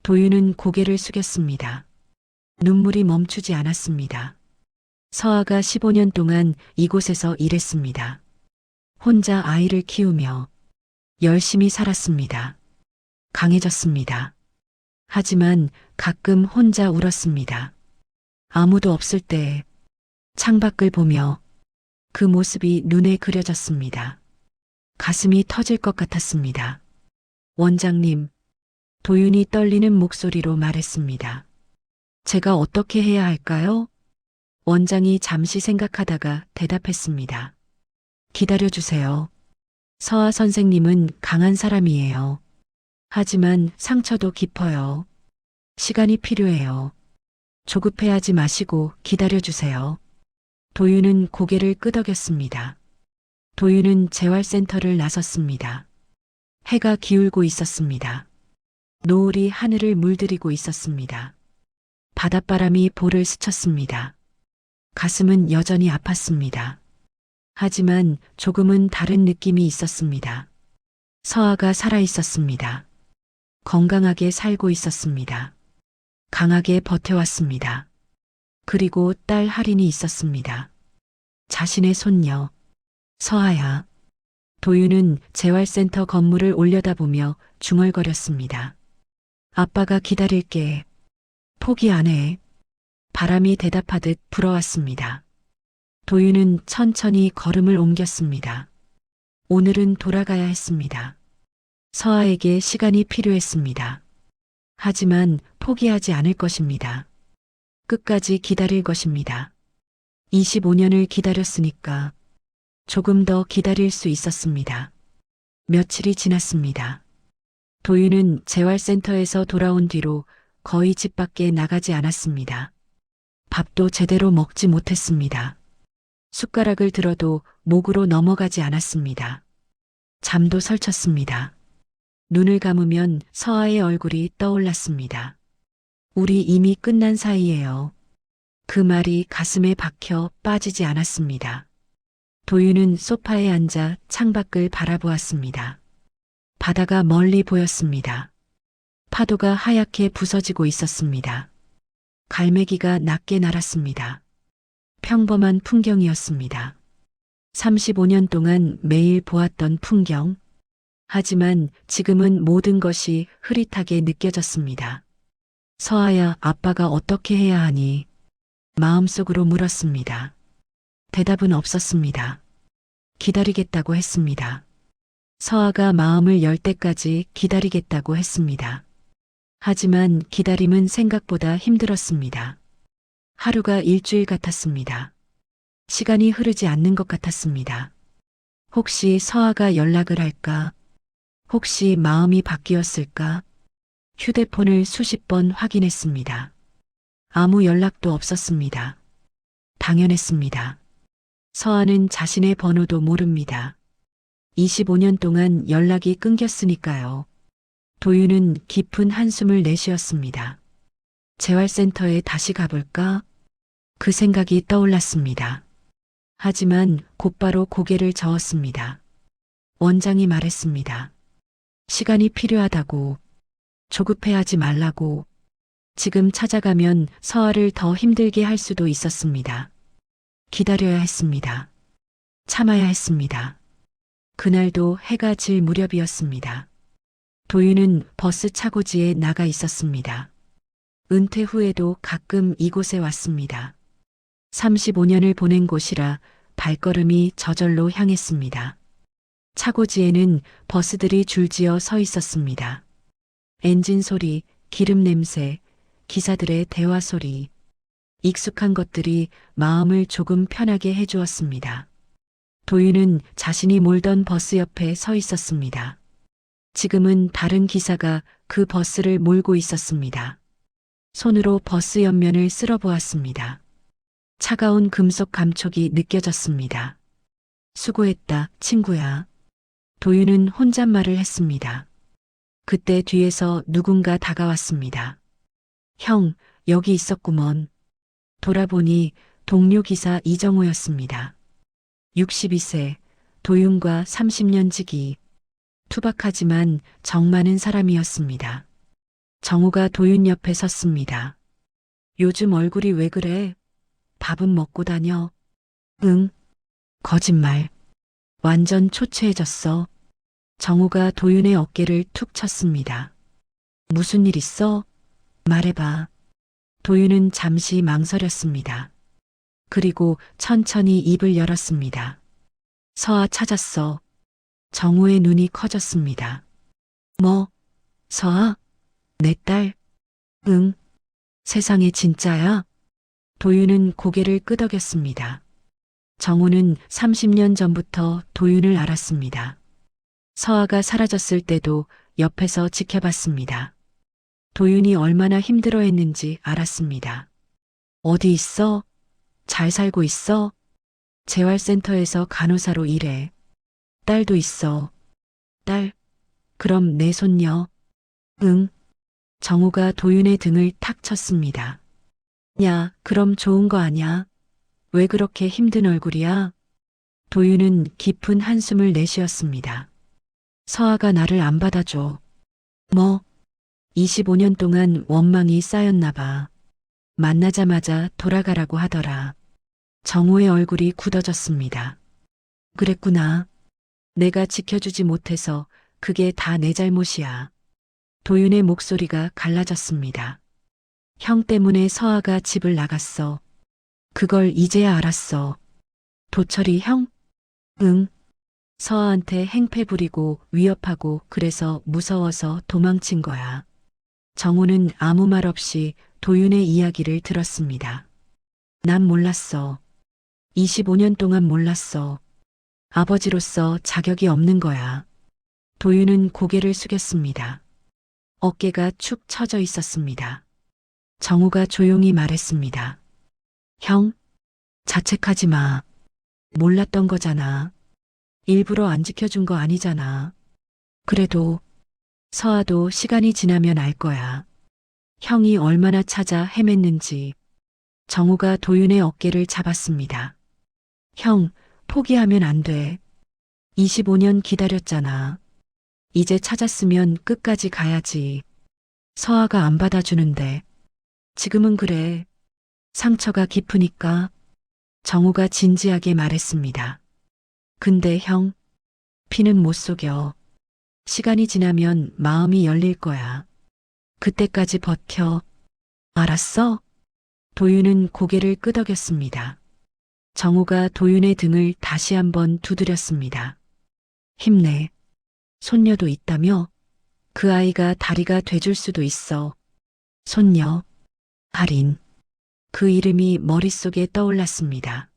[SPEAKER 2] 도윤은 고개를 숙였습니다. 눈물이 멈추지 않았습니다. 서아가 15년 동안 이곳에서 일했습니다. 혼자 아이를 키우며 열심히 살았습니다. 강해졌습니다. 하지만 가끔 혼자 울었습니다. 아무도 없을 때 창밖을 보며 그 모습이 눈에 그려졌습니다. 가슴이 터질 것 같았습니다. 원장님, 도윤이 떨리는 목소리로 말했습니다. 제가 어떻게 해야 할까요? 원장이 잠시 생각하다가 대답했습니다. 기다려주세요. 서아 선생님은 강한 사람이에요. 하지만 상처도 깊어요. 시간이 필요해요. 조급해하지 마시고 기다려주세요. 도윤은 고개를 끄덕였습니다. 도윤은 재활센터를 나섰습니다. 해가 기울고 있었습니다. 노을이 하늘을 물들이고 있었습니다. 바닷바람이 볼을 스쳤습니다. 가슴은 여전히 아팠습니다. 하지만 조금은 다른 느낌이 있었습니다. 서아가 살아 있었습니다. 건강하게 살고 있었습니다. 강하게 버텨왔습니다. 그리고 딸 할인이 있었습니다. 자신의 손녀, 서아야. 도윤은 재활센터 건물을 올려다보며 중얼거렸습니다. 아빠가 기다릴게. 포기 안 해. 바람이 대답하듯 불어왔습니다. 도윤은 천천히 걸음을 옮겼습니다. 오늘은 돌아가야 했습니다. 서아에게 시간이 필요했습니다. 하지만 포기하지 않을 것입니다. 끝까지 기다릴 것입니다. 25년을 기다렸으니까 조금 더 기다릴 수 있었습니다. 며칠이 지났습니다. 도윤은 재활센터에서 돌아온 뒤로 거의 집 밖에 나가지 않았습니다. 밥도 제대로 먹지 못했습니다. 숟가락을 들어도 목으로 넘어가지 않았습니다. 잠도 설쳤습니다. 눈을 감으면 서아의 얼굴이 떠올랐습니다. 우리 이미 끝난 사이예요. 그 말이 가슴에 박혀 빠지지 않았습니다. 도윤은 소파에 앉아 창밖을 바라보았습니다. 바다가 멀리 보였습니다. 파도가 하얗게 부서지고 있었습니다. 갈매기가 낮게 날았습니다. 평범한 풍경이었습니다. 35년 동안 매일 보았던 풍경. 하지만 지금은 모든 것이 흐릿하게 느껴졌습니다. 서아야, 아빠가 어떻게 해야 하니? 마음속으로 물었습니다. 대답은 없었습니다. 기다리겠다고 했습니다. 서아가 마음을 열 때까지 기다리겠다고 했습니다. 하지만 기다림은 생각보다 힘들었습니다. 하루가 일주일 같았습니다. 시간이 흐르지 않는 것 같았습니다. 혹시 서아가 연락을 할까? 혹시 마음이 바뀌었을까? 휴대폰을 수십 번 확인했습니다. 아무 연락도 없었습니다. 당연했습니다. 서아는 자신의 번호도 모릅니다. 25년 동안 연락이 끊겼으니까요. 도윤은 깊은 한숨을 내쉬었습니다. 재활센터에 다시 가볼까? 그 생각이 떠올랐습니다. 하지만 곧바로 고개를 저었습니다. 원장이 말했습니다. 시간이 필요하다고, 조급해하지 말라고. 지금 찾아가면 서아를 더 힘들게 할 수도 있었습니다. 기다려야 했습니다. 참아야 했습니다. 그날도 해가 질 무렵이었습니다. 도윤은 버스 차고지에 나가 있었습니다. 은퇴 후에도 가끔 이곳에 왔습니다. 35년을 보낸 곳이라 발걸음이 저절로 향했습니다. 차고지에는 버스들이 줄지어 서 있었습니다. 엔진 소리, 기름 냄새, 기사들의 대화 소리. 익숙한 것들이 마음을 조금 편하게 해주었습니다. 도윤은 자신이 몰던 버스 옆에 서 있었습니다. 지금은 다른 기사가 그 버스를 몰고 있었습니다. 손으로 버스 옆면을 쓸어보았습니다. 차가운 금속 감촉이 느껴졌습니다. 수고했다, 친구야. 도윤은 혼잣말을 했습니다. 그때 뒤에서 누군가 다가왔습니다. 형, 여기 있었구먼. 돌아보니 동료 기사 이정호였습니다. 62세, 도윤과 30년 지기. 투박하지만 정 많은 사람이었습니다. 정호가 도윤 옆에 섰습니다. 요즘 얼굴이 왜 그래? 밥은 먹고 다녀? 응. 거짓말. 완전 초췌해졌어. 정호가 도윤의 어깨를 툭 쳤습니다. 무슨 일 있어? 말해봐. 도윤은 잠시 망설였습니다. 그리고 천천히 입을 열었습니다. 서아 찾았어. 정우의 눈이 커졌습니다. 뭐, 서아? 내 딸? 응. 세상에 진짜야? 도윤은 고개를 끄덕였습니다. 정우는 30년 전부터 도윤을 알았습니다. 서아가 사라졌을 때도 옆에서 지켜봤습니다. 도윤이 얼마나 힘들어했는지 알았습니다. 어디 있어? 잘 살고 있어? 재활센터에서 간호사로 일해. 딸도 있어. 딸? 그럼 내 손녀? 응. 정우가 도윤의 등을 탁 쳤습니다. 야, 그럼 좋은 거 아냐? 왜 그렇게 힘든 얼굴이야? 도윤은 깊은 한숨을 내쉬었습니다. 서아가 나를 안 받아줘. 뭐? 25년 동안 원망이 쌓였나 봐. 만나자마자 돌아가라고 하더라. 정우의 얼굴이 굳어졌습니다. 그랬구나. 내가 지켜주지 못해서 그게 다 내 잘못이야. 도윤의 목소리가 갈라졌습니다. 형 때문에 서아가 집을 나갔어. 그걸 이제야 알았어. 도철이 형? 응. 서아한테 행패 부리고 위협하고 그래서 무서워서 도망친 거야. 정우는 아무 말 없이 도윤의 이야기를 들었습니다. 난 몰랐어. 25년 동안 몰랐어. 아버지로서 자격이 없는 거야. 도윤은 고개를 숙였습니다. 어깨가 축 처져 있었습니다. 정우가 조용히 말했습니다. 형, 자책하지 마. 몰랐던 거잖아. 일부러 안 지켜준 거 아니잖아. 그래도 서아도 시간이 지나면 알 거야. 형이 얼마나 찾아 헤맸는지. 정우가 도윤의 어깨를 잡았습니다. 형, 포기하면 안 돼. 25년 기다렸잖아. 이제 찾았으면 끝까지 가야지. 서아가 안 받아주는데. 지금은 그래. 상처가 깊으니까. 정우가 진지하게 말했습니다. 근데 형, 피는 못 속여. 시간이 지나면 마음이 열릴 거야. 그때까지 버텨. 알았어? 도윤은 고개를 끄덕였습니다. 정우가 도윤의 등을 다시 한번 두드렸습니다. 힘내. 손녀도 있다며? 그 아이가 다리가 돼줄 수도 있어. 손녀. 할인. 그 이름이 머릿속에 떠올랐습니다.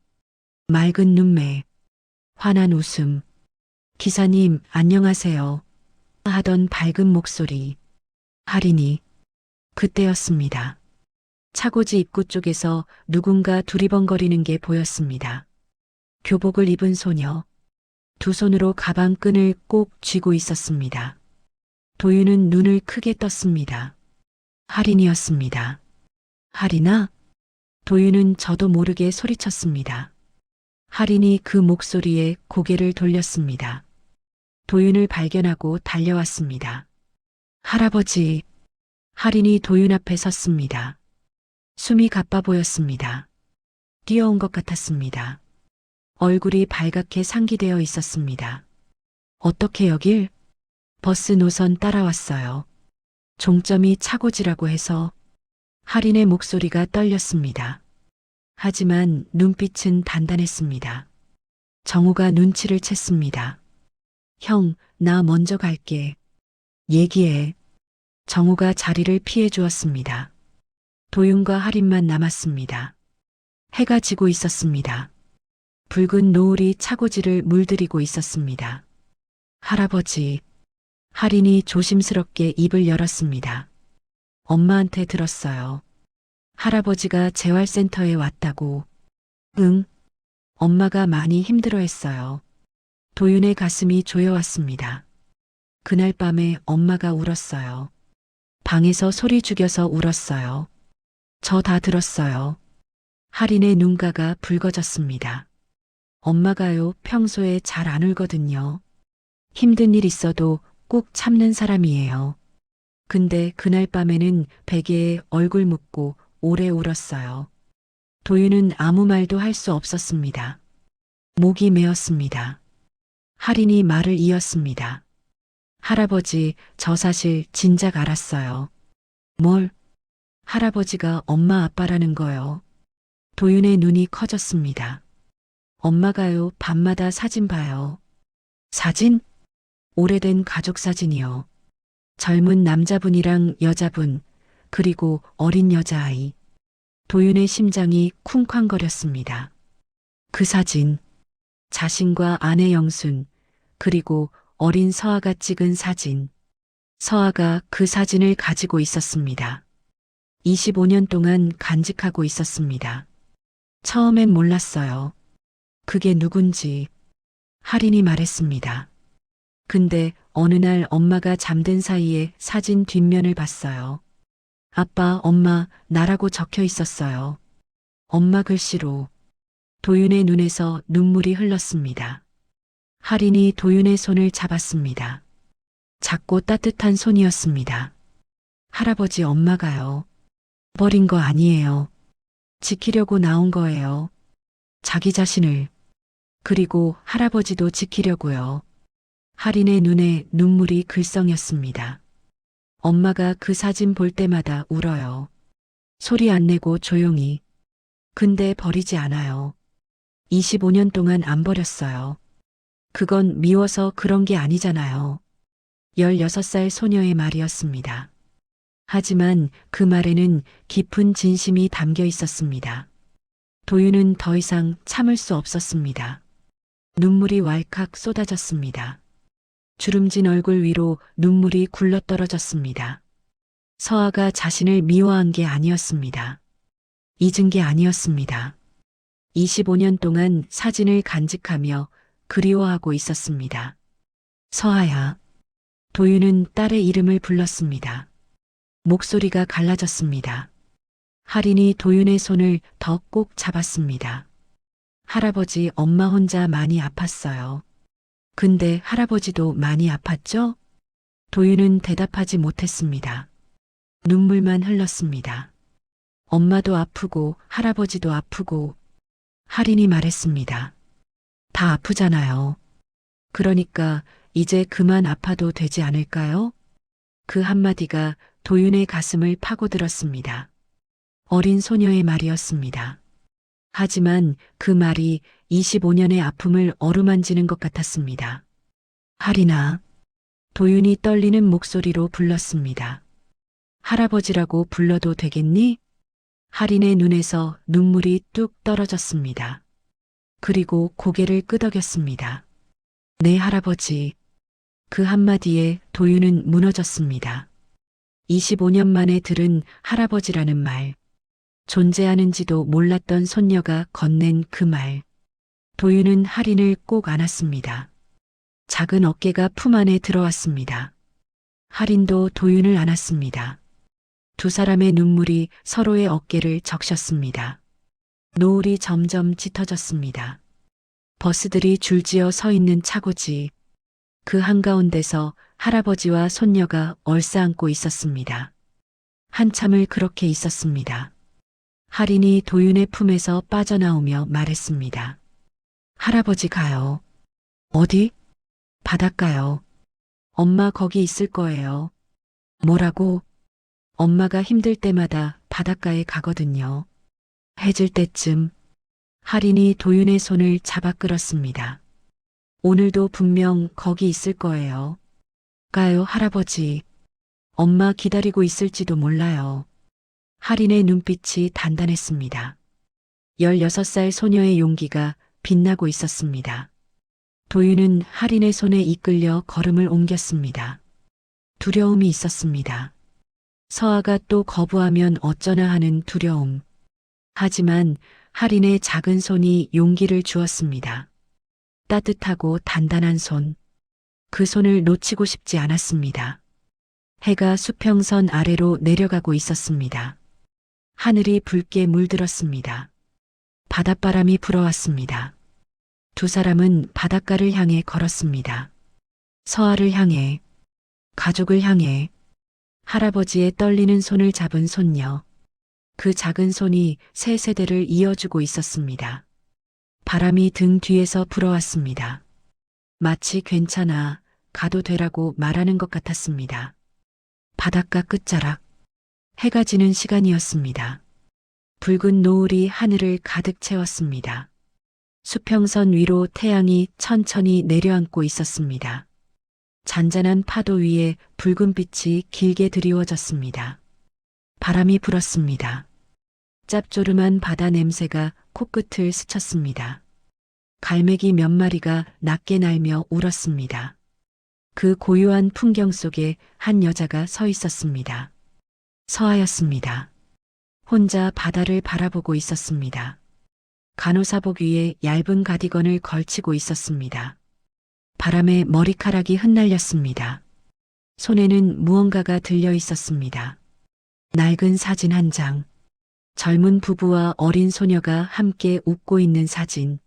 [SPEAKER 2] 맑은 눈매. 환한 웃음. 기사님, 안녕하세요. 하던 밝은 목소리. 할인이. 그때였습니다. 차고지 입구 쪽에서 누군가 두리번거리는 게 보였습니다. 교복을 입은 소녀. 두 손으로 가방 끈을 꼭 쥐고 있었습니다. 도윤은 눈을 크게 떴습니다. 할인이었습니다. 할인아? 도윤은 저도 모르게 소리쳤습니다. 할인이 그 목소리에 고개를 돌렸습니다. 도윤을 발견하고 달려왔습니다. 할아버지. 할인이 도윤 앞에 섰습니다. 숨이 가빠 보였습니다. 뛰어온 것 같았습니다. 얼굴이 발갛게 상기되어 있었습니다. 어떻게 여길? 버스 노선 따라왔어요. 종점이 차고지라고 해서. 할인의 목소리가 떨렸습니다. 하지만 눈빛은 단단했습니다. 정우가 눈치를 챘습니다. 형, 나 먼저 갈게. 얘기해. 정우가 자리를 피해 주었습니다. 도윤과 할인만 남았습니다. 해가 지고 있었습니다. 붉은 노을이 차고지를 물들이고 있었습니다. 할아버지. 할인이 조심스럽게 입을 열었습니다. 엄마한테 들었어요. 할아버지가 재활센터에 왔다고. 응. 엄마가 많이 힘들어했어요. 도윤의 가슴이 조여왔습니다. 그날 밤에 엄마가 울었어요. 방에서 소리 죽여서 울었어요. 저 다 들었어요. 할인의 눈가가 붉어졌습니다. 엄마가요, 평소에 잘 안 울거든요. 힘든 일 있어도 꼭 참는 사람이에요. 근데 그날 밤에는 베개에 얼굴 묻고 오래 울었어요. 도윤은 아무 말도 할 수 없었습니다. 목이 메었습니다. 할인이 말을 이었습니다. 할아버지, 저 사실 진작 알았어요. 뭘? 할아버지가 엄마 아빠라는 거요. 도윤의 눈이 커졌습니다. 엄마가요, 밤마다 사진 봐요. 사진? 오래된 가족 사진이요. 젊은 남자분이랑 여자분, 그리고 어린 여자아이. 도윤의 심장이 쿵쾅거렸습니다. 그 사진, 자신과 아내 영순, 그리고 어린 서아가 찍은 사진. 서아가 그 사진을 가지고 있었습니다. 25년 동안 간직하고 있었습니다. 처음엔 몰랐어요. 그게 누군지. 할인이 말했습니다. 근데 어느 날 엄마가 잠든 사이에 사진 뒷면을 봤어요. 아빠, 엄마, 나라고 적혀 있었어요. 엄마 글씨로. 도윤의 눈에서 눈물이 흘렀습니다. 할인이 도윤의 손을 잡았습니다. 작고 따뜻한 손이었습니다. 할아버지, 엄마가요. 버린 거 아니에요. 지키려고 나온 거예요. 자기 자신을. 그리고 할아버지도 지키려고요. 할인의 눈에 눈물이 글썽였습니다. 엄마가 그 사진 볼 때마다 울어요. 소리 안 내고 조용히. 근데 버리지 않아요. 25년 동안 안 버렸어요. 그건 미워서 그런 게 아니잖아요. 16살 소녀의 말이었습니다. 하지만 그 말에는 깊은 진심이 담겨 있었습니다. 도윤은 더 이상 참을 수 없었습니다. 눈물이 왈칵 쏟아졌습니다. 주름진 얼굴 위로 눈물이 굴러떨어졌습니다. 서아가 자신을 미워한 게 아니었습니다. 잊은 게 아니었습니다. 25년 동안 사진을 간직하며 그리워하고 있었습니다. 서아야. 도윤은 딸의 이름을 불렀습니다. 목소리가 갈라졌습니다. 할인이 도윤의 손을 더 꼭 잡았습니다. 할아버지, 엄마 혼자 많이 아팠어요. 근데 할아버지도 많이 아팠죠? 도윤은 대답하지 못했습니다. 눈물만 흘렀습니다. 엄마도 아프고 할아버지도 아프고. 할인이 말했습니다. 다 아프잖아요. 그러니까 이제 그만 아파도 되지 않을까요? 그 한마디가 도윤의 가슴을 파고들었습니다. 어린 소녀의 말이었습니다. 하지만 그 말이 25년의 아픔을 어루만지는 것 같았습니다. 할인아. 도윤이 떨리는 목소리로 불렀습니다. 할아버지라고 불러도 되겠니? 할인의 눈에서 눈물이 뚝 떨어졌습니다. 그리고 고개를 끄덕였습니다. 네, 할아버지. 그 한마디에 도윤은 무너졌습니다. 25년 만에 들은 할아버지라는 말. 존재하는지도 몰랐던 손녀가 건넨 그 말. 도윤은 할인을 꼭 안았습니다. 작은 어깨가 품 안에 들어왔습니다. 할인도 도윤을 안았습니다. 두 사람의 눈물이 서로의 어깨를 적셨습니다. 노을이 점점 짙어졌습니다. 버스들이 줄지어 서 있는 차고지. 그 한가운데서 할아버지와 손녀가 얼싸안고 있었습니다. 한참을 그렇게 있었습니다. 할인이 도윤의 품에서 빠져나오며 말했습니다. 할아버지 가요. 어디? 바닷가요. 엄마 거기 있을 거예요. 뭐라고? 엄마가 힘들 때마다 바닷가에 가거든요. 해질 때쯤. 할인이 도윤의 손을 잡아 끌었습니다. 오늘도 분명 거기 있을 거예요. 가요, 할아버지. 엄마 기다리고 있을지도 몰라요. 할인의 눈빛이 단단했습니다. 16살 소녀의 용기가 빛나고 있었습니다. 도윤은 할인의 손에 이끌려 걸음을 옮겼습니다. 두려움이 있었습니다. 서아가 또 거부하면 어쩌나 하는 두려움. 하지만 할인의 작은 손이 용기를 주었습니다. 따뜻하고 단단한 손. 그 손을 놓치고 싶지 않았습니다. 해가 수평선 아래로 내려가고 있었습니다. 하늘이 붉게 물들었습니다. 바닷바람이 불어왔습니다. 두 사람은 바닷가를 향해 걸었습니다. 서아를 향해, 가족을 향해, 할아버지의 떨리는 손을 잡은 손녀. 그 작은 손이 새 세대를 이어주고 있었습니다. 바람이 등 뒤에서 불어왔습니다. 마치 괜찮아, 가도 되라고 말하는 것 같았습니다. 바닷가 끝자락. 해가 지는 시간이었습니다. 붉은 노을이 하늘을 가득 채웠습니다. 수평선 위로 태양이 천천히 내려앉고 있었습니다. 잔잔한 파도 위에 붉은 빛이 길게 드리워졌습니다. 바람이 불었습니다. 짭조름한 바다 냄새가 코끝을 스쳤습니다. 갈매기 몇 마리가 낮게 날며 울었습니다. 그 고요한 풍경 속에 한 여자가 서 있었습니다. 서하였습니다. 혼자 바다를 바라보고 있었습니다. 간호사복 위에 얇은 가디건을 걸치고 있었습니다. 바람에 머리카락이 흩날렸습니다. 손에는 무언가가 들려 있었습니다. 낡은 사진 한 장. 젊은 부부와 어린 소녀가 함께 웃고 있는 사진.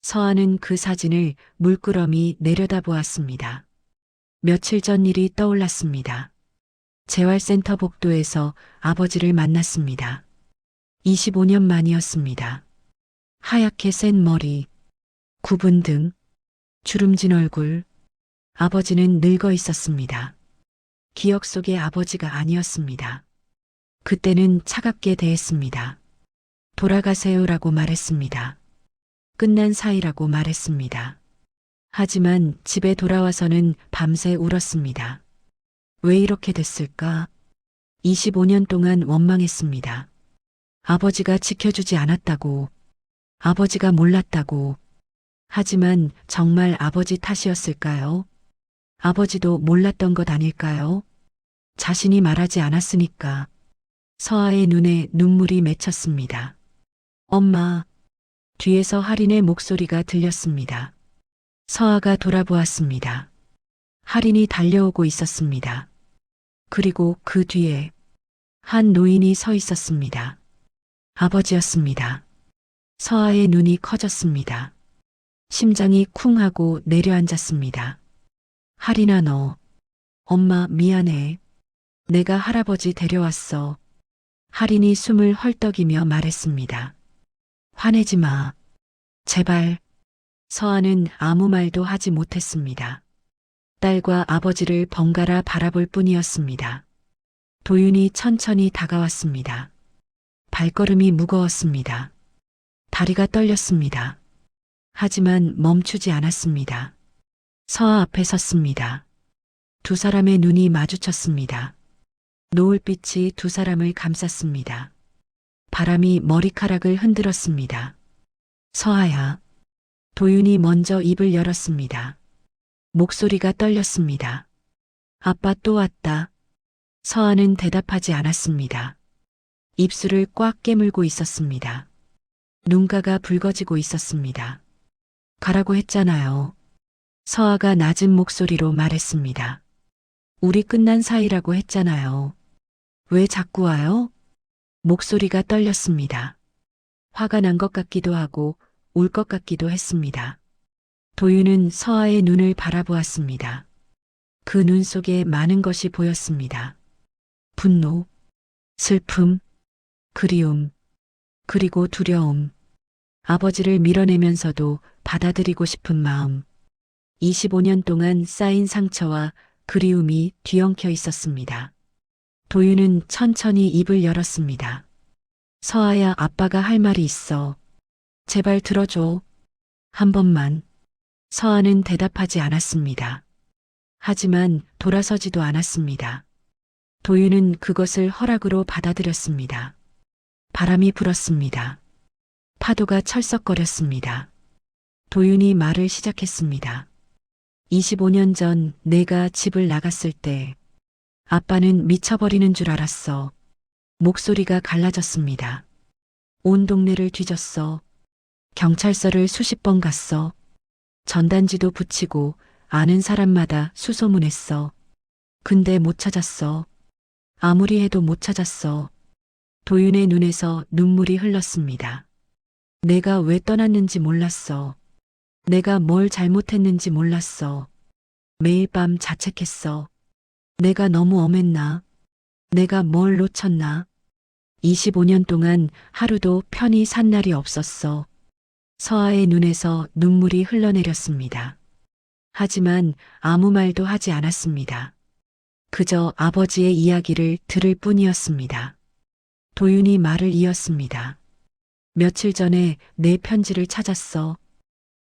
[SPEAKER 2] 서하는 그 사진을 물끄러미 내려다보았습니다. 며칠 전 일이 떠올랐습니다. 재활센터 복도에서 아버지를 만났습니다. 25년 만이었습니다. 하얗게 센 머리, 굽은 등, 주름진 얼굴. 아버지는 늙어 있었습니다. 기억 속의 아버지가 아니었습니다. 그때는 차갑게 대했습니다. 돌아가세요라고 말했습니다. 끝난 사이라고 말했습니다. 하지만 집에 돌아와서는 밤새 울었습니다. 왜 이렇게 됐을까? 25년 동안 원망했습니다. 아버지가 지켜주지 않았다고, 아버지가 몰랐다고. 하지만 정말 아버지 탓이었을까요? 아버지도 몰랐던 것 아닐까요? 자신이 말하지 않았으니까. 서하의 눈에 눈물이 맺혔습니다. 엄마. 뒤에서 할인의 목소리가 들렸습니다. 서하가 돌아보았습니다. 할인이 달려오고 있었습니다. 그리고 그 뒤에 한 노인이 서 있었습니다. 아버지였습니다. 서하의 눈이 커졌습니다. 심장이 쿵 하고 내려앉았습니다. 할인아 너. 엄마 미안해. 내가 할아버지 데려왔어. 할인이 숨을 헐떡이며 말했습니다. 화내지 마. 제발. 서하는 아무 말도 하지 못했습니다. 딸과 아버지를 번갈아 바라볼 뿐이었습니다. 도윤이 천천히 다가왔습니다. 발걸음이 무거웠습니다. 다리가 떨렸습니다. 하지만 멈추지 않았습니다. 서하 앞에 섰습니다. 두 사람의 눈이 마주쳤습니다. 노을빛이 두 사람을 감쌌습니다. 바람이 머리카락을 흔들었습니다. 서하야. 도윤이 먼저 입을 열었습니다. 목소리가 떨렸습니다. 아빠 또 왔다. 서하는 대답하지 않았습니다. 입술을 꽉 깨물고 있었습니다. 눈가가 붉어지고 있었습니다. 가라고 했잖아요. 서하가 낮은 목소리로 말했습니다. 우리 끝난 사이라고 했잖아요. 왜 자꾸 와요? 목소리가 떨렸습니다. 화가 난 것 같기도 하고 울 것 같기도 했습니다. 도윤은 서하의 눈을 바라보았습니다. 그 눈 속에 많은 것이 보였습니다. 분노, 슬픔, 그리움, 그리고 두려움. 아버지를 밀어내면서도 받아들이고 싶은 마음. 25년 동안 쌓인 상처와 그리움이 뒤엉켜 있었습니다. 도윤은 천천히 입을 열었습니다. 서하야, 아빠가 할 말이 있어. 제발 들어줘. 한 번만. 서하는 대답하지 않았습니다. 하지만 돌아서지도 않았습니다. 도윤은 그것을 허락으로 받아들였습니다. 바람이 불었습니다. 파도가 철썩거렸습니다. 도윤이 말을 시작했습니다. 25년 전 내가 집을 나갔을 때 아빠는 미쳐버리는 줄 알았어. 목소리가 갈라졌습니다. 온 동네를 뒤졌어. 경찰서를 수십 번 갔어. 전단지도 붙이고 아는 사람마다 수소문했어. 근데 못 찾았어. 아무리 해도 못 찾았어. 도윤의 눈에서 눈물이 흘렀습니다. 내가 왜 떠났는지 몰랐어. 내가 뭘 잘못했는지 몰랐어. 매일 밤 자책했어. 내가 너무 엄했나? 내가 뭘 놓쳤나? 25년 동안 하루도 편히 산 날이 없었어. 서하의 눈에서 눈물이 흘러내렸습니다. 하지만 아무 말도 하지 않았습니다. 그저 아버지의 이야기를 들을 뿐이었습니다. 도윤이 말을 이었습니다. 며칠 전에 내 편지를 찾았어.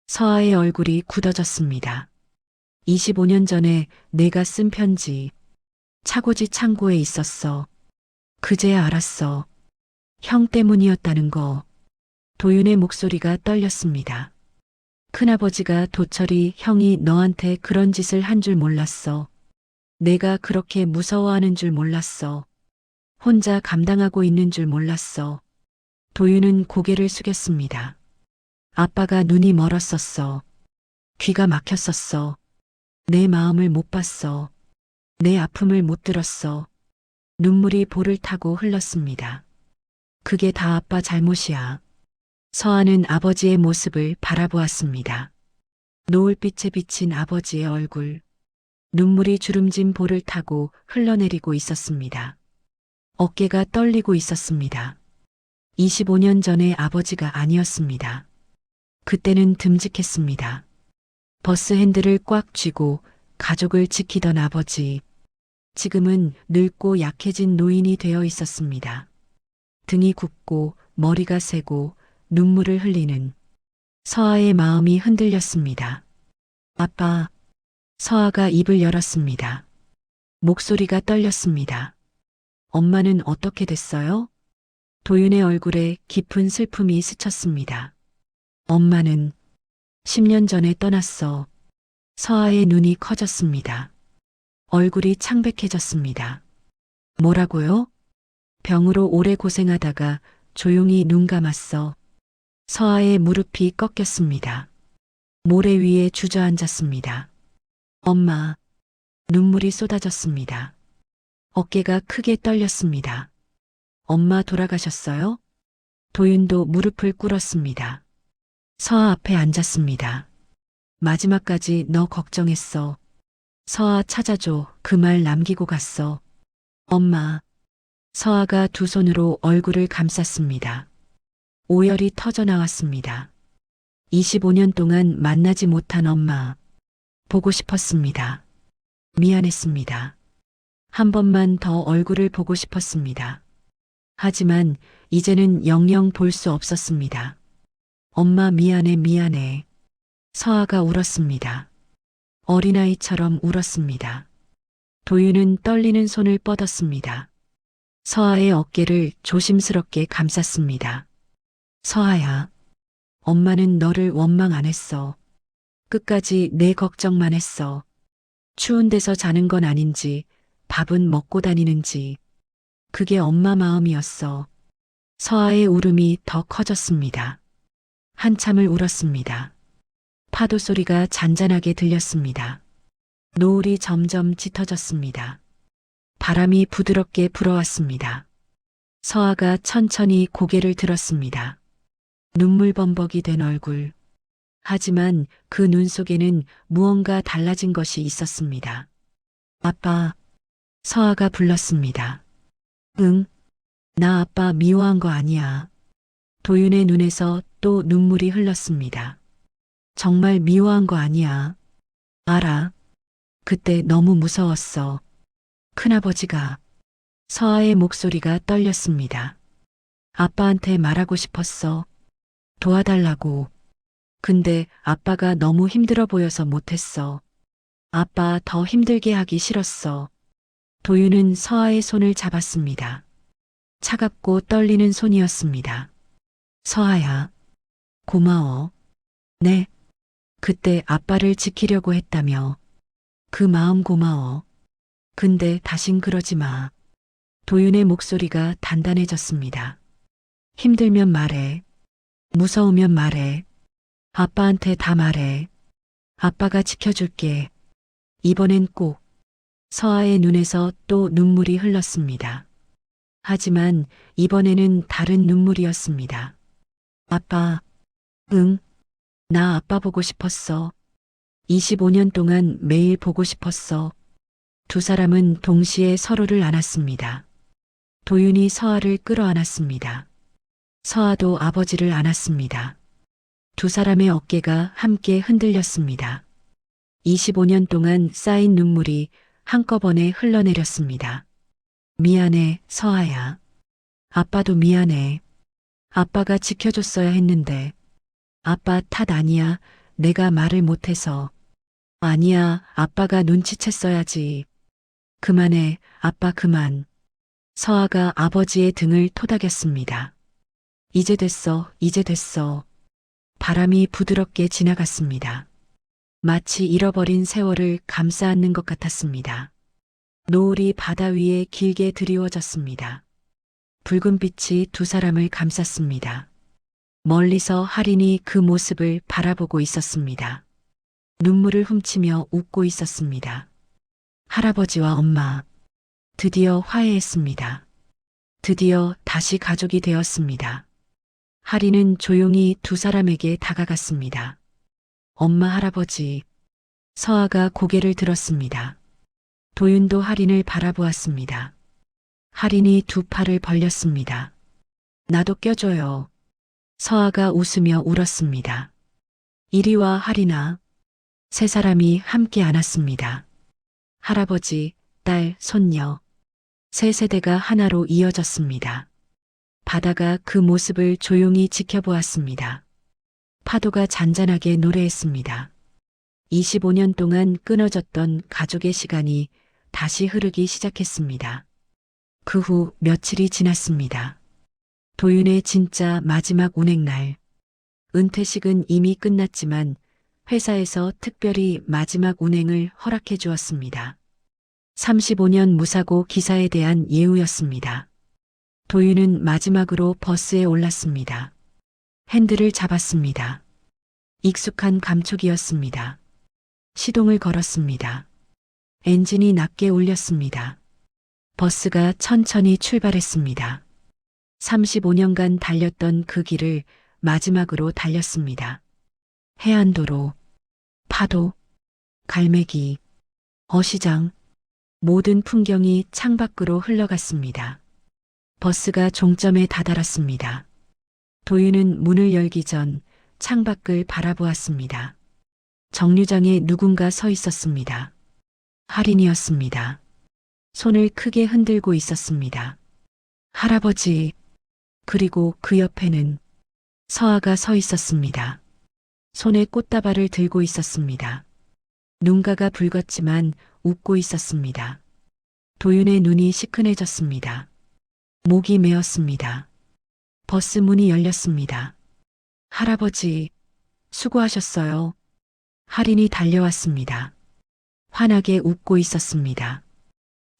[SPEAKER 2] 서아의 얼굴이 굳어졌습니다. 25년 전에 내가 쓴 편지. 차고지 창고에 있었어. 그제야 알았어. 형 때문이었다는 거. 도윤의 목소리가 떨렸습니다. 큰아버지가 도철이 형이 너한테 그런 짓을 한 줄 몰랐어. 내가 그렇게 무서워하는 줄 몰랐어. 혼자 감당하고 있는 줄 몰랐어. 도윤은 고개를 숙였습니다. 아빠가 눈이 멀었었어. 귀가 막혔었어. 내 마음을 못 봤어. 내 아픔을 못 들었어. 눈물이 볼을 타고 흘렀습니다. 그게 다 아빠 잘못이야. 서아는 아버지의 모습을 바라보았습니다. 노을빛에 비친 아버지의 얼굴. 눈물이 주름진 볼을 타고 흘러내리고 있었습니다. 어깨가 떨리고 있었습니다. 25년 전의 아버지가 아니었습니다. 그때는 듬직했습니다. 버스 핸들을 꽉 쥐고 가족을 지키던 아버지. 지금은 늙고 약해진 노인이 되어 있었습니다. 등이 굽고 머리가 새고 눈물을 흘리는 서아의 마음이 흔들렸습니다. 아빠. 서아가 입을 열었습니다. 목소리가 떨렸습니다. 엄마는 어떻게 됐어요? 도윤의 얼굴에 깊은 슬픔이 스쳤습니다. 엄마는 10년 전에 떠났어. 서아의 눈이 커졌습니다. 얼굴이 창백해졌습니다. 뭐라고요? 병으로 오래 고생하다가 조용히 눈 감았어. 서아의 무릎이 꺾였습니다. 모래 위에 주저앉았습니다. 엄마. 눈물이 쏟아졌습니다. 어깨가 크게 떨렸습니다. 엄마 돌아가셨어요? 도윤도 무릎을 꿇었습니다. 서아 앞에 앉았습니다. 마지막까지 너 걱정했어. 서아 찾아줘. 그 말 남기고 갔어. 엄마. 서아가 두 손으로 얼굴을 감쌌습니다. 오열이 터져 나왔습니다. 25년 동안 만나지 못한 엄마. 보고 싶었습니다. 미안했습니다. 한 번만 더 얼굴을 보고 싶었습니다. 하지만 이제는 영영 볼 수 없었습니다. 엄마 미안해 미안해. 서아가 울었습니다. 어린아이처럼 울었습니다. 도윤은 떨리는 손을 뻗었습니다. 서아의 어깨를 조심스럽게 감쌌습니다. 서아야. 엄마는 너를 원망 안 했어. 끝까지 내 걱정만 했어. 추운 데서 자는 건 아닌지, 밥은 먹고 다니는지. 그게 엄마 마음이었어. 서아의 울음이 더 커졌습니다. 한참을 울었습니다. 파도 소리가 잔잔하게 들렸습니다. 노을이 점점 짙어졌습니다. 바람이 부드럽게 불어왔습니다. 서아가 천천히 고개를 들었습니다. 눈물범벅이 된 얼굴. 하지만 그 눈 속에는 무언가 달라진 것이 있었습니다. 아빠. 서아가 불렀습니다. 응. 나 아빠 미워한 거 아니야. 도윤의 눈에서 또 눈물이 흘렀습니다. 정말 미워한 거 아니야. 알아. 그때 너무 무서웠어. 큰아버지가. 서아의 목소리가 떨렸습니다. 아빠한테 말하고 싶었어. 도와달라고. 근데 아빠가 너무 힘들어 보여서 못했어. 아빠 더 힘들게 하기 싫었어. 도윤은 서아의 손을 잡았습니다. 차갑고 떨리는 손이었습니다. 서아야. 고마워. 네. 그때 아빠를 지키려고 했다며. 그 마음 고마워. 근데 다신 그러지 마. 도윤의 목소리가 단단해졌습니다. 힘들면 말해. 무서우면 말해. 아빠한테 다 말해. 아빠가 지켜줄게. 이번엔 꼭. 서아의 눈에서 또 눈물이 흘렀습니다. 하지만 이번에는 다른 눈물이었습니다. 아빠. 응. 나 아빠 보고 싶었어. 25년 동안 매일 보고 싶었어. 두 사람은 동시에 서로를 안았습니다. 도윤이 서아를 끌어안았습니다. 서아도 아버지를 안았습니다. 두 사람의 어깨가 함께 흔들렸습니다. 25년 동안 쌓인 눈물이 한꺼번에 흘러내렸습니다. 미안해, 서아야. 아빠도 미안해. 아빠가 지켜줬어야 했는데. 아빠 탓 아니야. 내가 말을 못해서. 아니야. 아빠가 눈치챘어야지. 그만해. 아빠 그만. 서아가 아버지의 등을 토닥였습니다. 이제 됐어. 이제 됐어. 바람이 부드럽게 지나갔습니다. 마치 잃어버린 세월을 감싸 안는 것 같았습니다. 노을이 바다 위에 길게 드리워졌습니다. 붉은 빛이 두 사람을 감쌌습니다. 멀리서 할인이 그 모습을 바라보고 있었습니다. 눈물을 훔치며 웃고 있었습니다. 할아버지와 엄마, 드디어 화해했습니다. 드디어 다시 가족이 되었습니다. 할인은 조용히 두 사람에게 다가갔습니다. 엄마, 할아버지. 서아가 고개를 들었습니다. 도윤도 할인을 바라보았습니다. 할인이 두 팔을 벌렸습니다. 나도 껴줘요. 서아가 웃으며 울었습니다. 이리 와, 할인아. 세 사람이 함께 안았습니다. 할아버지, 딸, 손녀. 세 세대가 하나로 이어졌습니다. 바다가 그 모습을 조용히 지켜보았습니다. 파도가 잔잔하게 노래했습니다. 25년 동안 끊어졌던 가족의 시간이 다시 흐르기 시작했습니다. 그 후 며칠이 지났습니다. 도윤의 진짜 마지막 운행날. 은퇴식은 이미 끝났지만 회사에서 특별히 마지막 운행을 허락해 주었습니다. 35년 무사고 기사에 대한 예우였습니다. 도윤은 마지막으로 버스에 올랐습니다. 핸들을 잡았습니다. 익숙한 감촉이었습니다. 시동을 걸었습니다. 엔진이 낮게 울렸습니다. 버스가 천천히 출발했습니다. 35년간 달렸던 그 길을 마지막으로 달렸습니다. 해안도로, 파도, 갈매기, 어시장, 모든 풍경이 창밖으로 흘러갔습니다. 버스가 종점에 다다랐습니다. 도윤은 문을 열기 전 창밖을 바라보았습니다. 정류장에 누군가 서 있었습니다. 할인이었습니다. 손을 크게 흔들고 있었습니다. 할아버지, 그리고 그 옆에는 서아가 서 있었습니다. 손에 꽃다발을 들고 있었습니다. 눈가가 붉었지만 웃고 있었습니다. 도윤의 눈이 시큰해졌습니다. 목이 메었습니다. 버스 문이 열렸습니다. 할아버지, 수고하셨어요. 할인이 달려왔습니다. 환하게 웃고 있었습니다.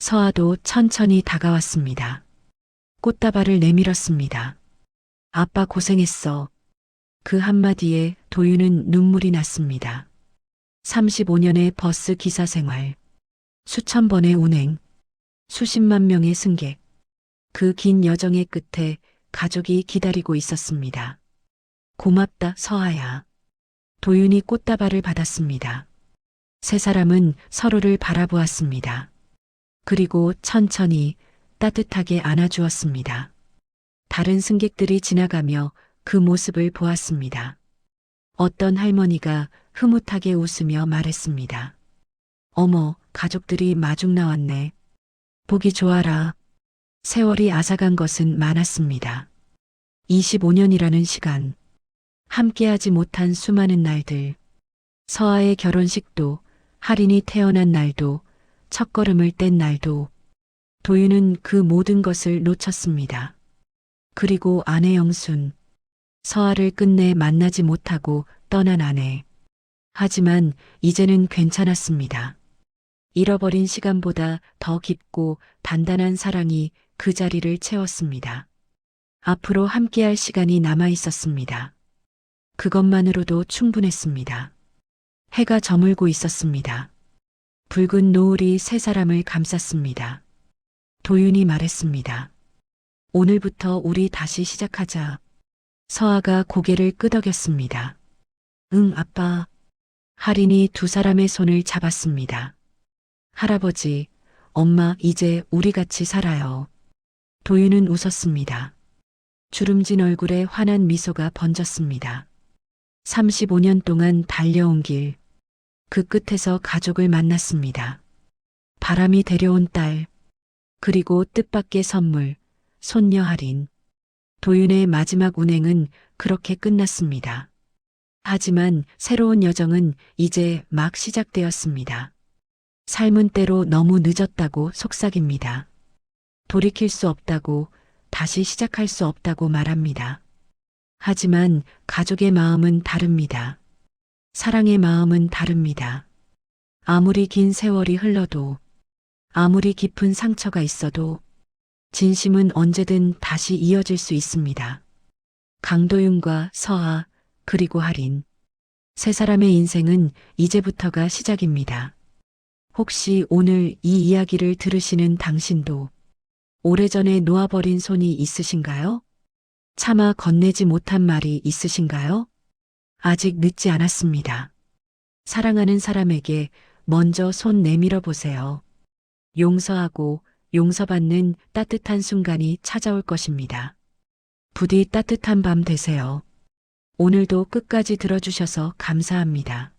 [SPEAKER 2] 서아도 천천히 다가왔습니다. 꽃다발을 내밀었습니다. 아빠 고생했어. 그 한마디에 도윤은 눈물이 났습니다. 35년의 버스 기사 생활, 수천 번의 운행, 수십만 명의 승객, 그 긴 여정의 끝에 가족이 기다리고 있었습니다. 고맙다, 서아야. 도윤이 꽃다발을 받았습니다. 세 사람은 서로를 바라보았습니다. 그리고 천천히 따뜻하게 안아주었습니다. 다른 승객들이 지나가며 그 모습을 보았습니다. 어떤 할머니가 흐뭇하게 웃으며 말했습니다. 어머, 가족들이 마중 나왔네. 보기 좋아라. 세월이 앗아간 것은 많았습니다. 25년이라는 시간. 함께하지 못한 수많은 날들. 서아의 결혼식도, 할인이 태어난 날도, 첫걸음을 뗀 날도. 도윤은 그 모든 것을 놓쳤습니다. 그리고 아내 영순. 서아를 끝내 만나지 못하고 떠난 아내. 하지만 이제는 괜찮았습니다. 잃어버린 시간보다 더 깊고 단단한 사랑이 그 자리를 채웠습니다. 앞으로 함께할 시간이 남아 있었습니다. 그것만으로도 충분했습니다. 해가 저물고 있었습니다. 붉은 노을이 세 사람을 감쌌습니다. 도윤이 말했습니다. 오늘부터 우리 다시 시작하자. 서아가 고개를 끄덕였습니다. 응, 아빠. 할인이 두 사람의 손을 잡았습니다. 할아버지, 엄마, 이제 우리 같이 살아요. 도윤은 웃었습니다. 주름진 얼굴에 환한 미소가 번졌습니다. 35년 동안 달려온 길, 그 끝에서 가족을 만났습니다. 바람이 데려온 딸, 그리고 뜻밖의 선물, 손녀 할인. 도윤의 마지막 운행은 그렇게 끝났습니다. 하지만 새로운 여정은 이제 막 시작되었습니다. 삶은 때로 너무 늦었다고 속삭입니다. 돌이킬 수 없다고, 다시 시작할 수 없다고 말합니다. 하지만 가족의 마음은 다릅니다. 사랑의 마음은 다릅니다. 아무리 긴 세월이 흘러도, 아무리 깊은 상처가 있어도 진심은 언제든 다시 이어질 수 있습니다. 강도윤과 서아, 그리고 할인. 세 사람의 인생은 이제부터가 시작입니다. 혹시 오늘 이 이야기를 들으시는 당신도 오래전에 놓아버린 손이 있으신가요? 차마 건네지 못한 말이 있으신가요? 아직 늦지 않았습니다. 사랑하는 사람에게 먼저 손 내밀어 보세요. 용서하고 용서받는 따뜻한 순간이 찾아올 것입니다. 부디 따뜻한 밤 되세요. 오늘도 끝까지 들어주셔서 감사합니다.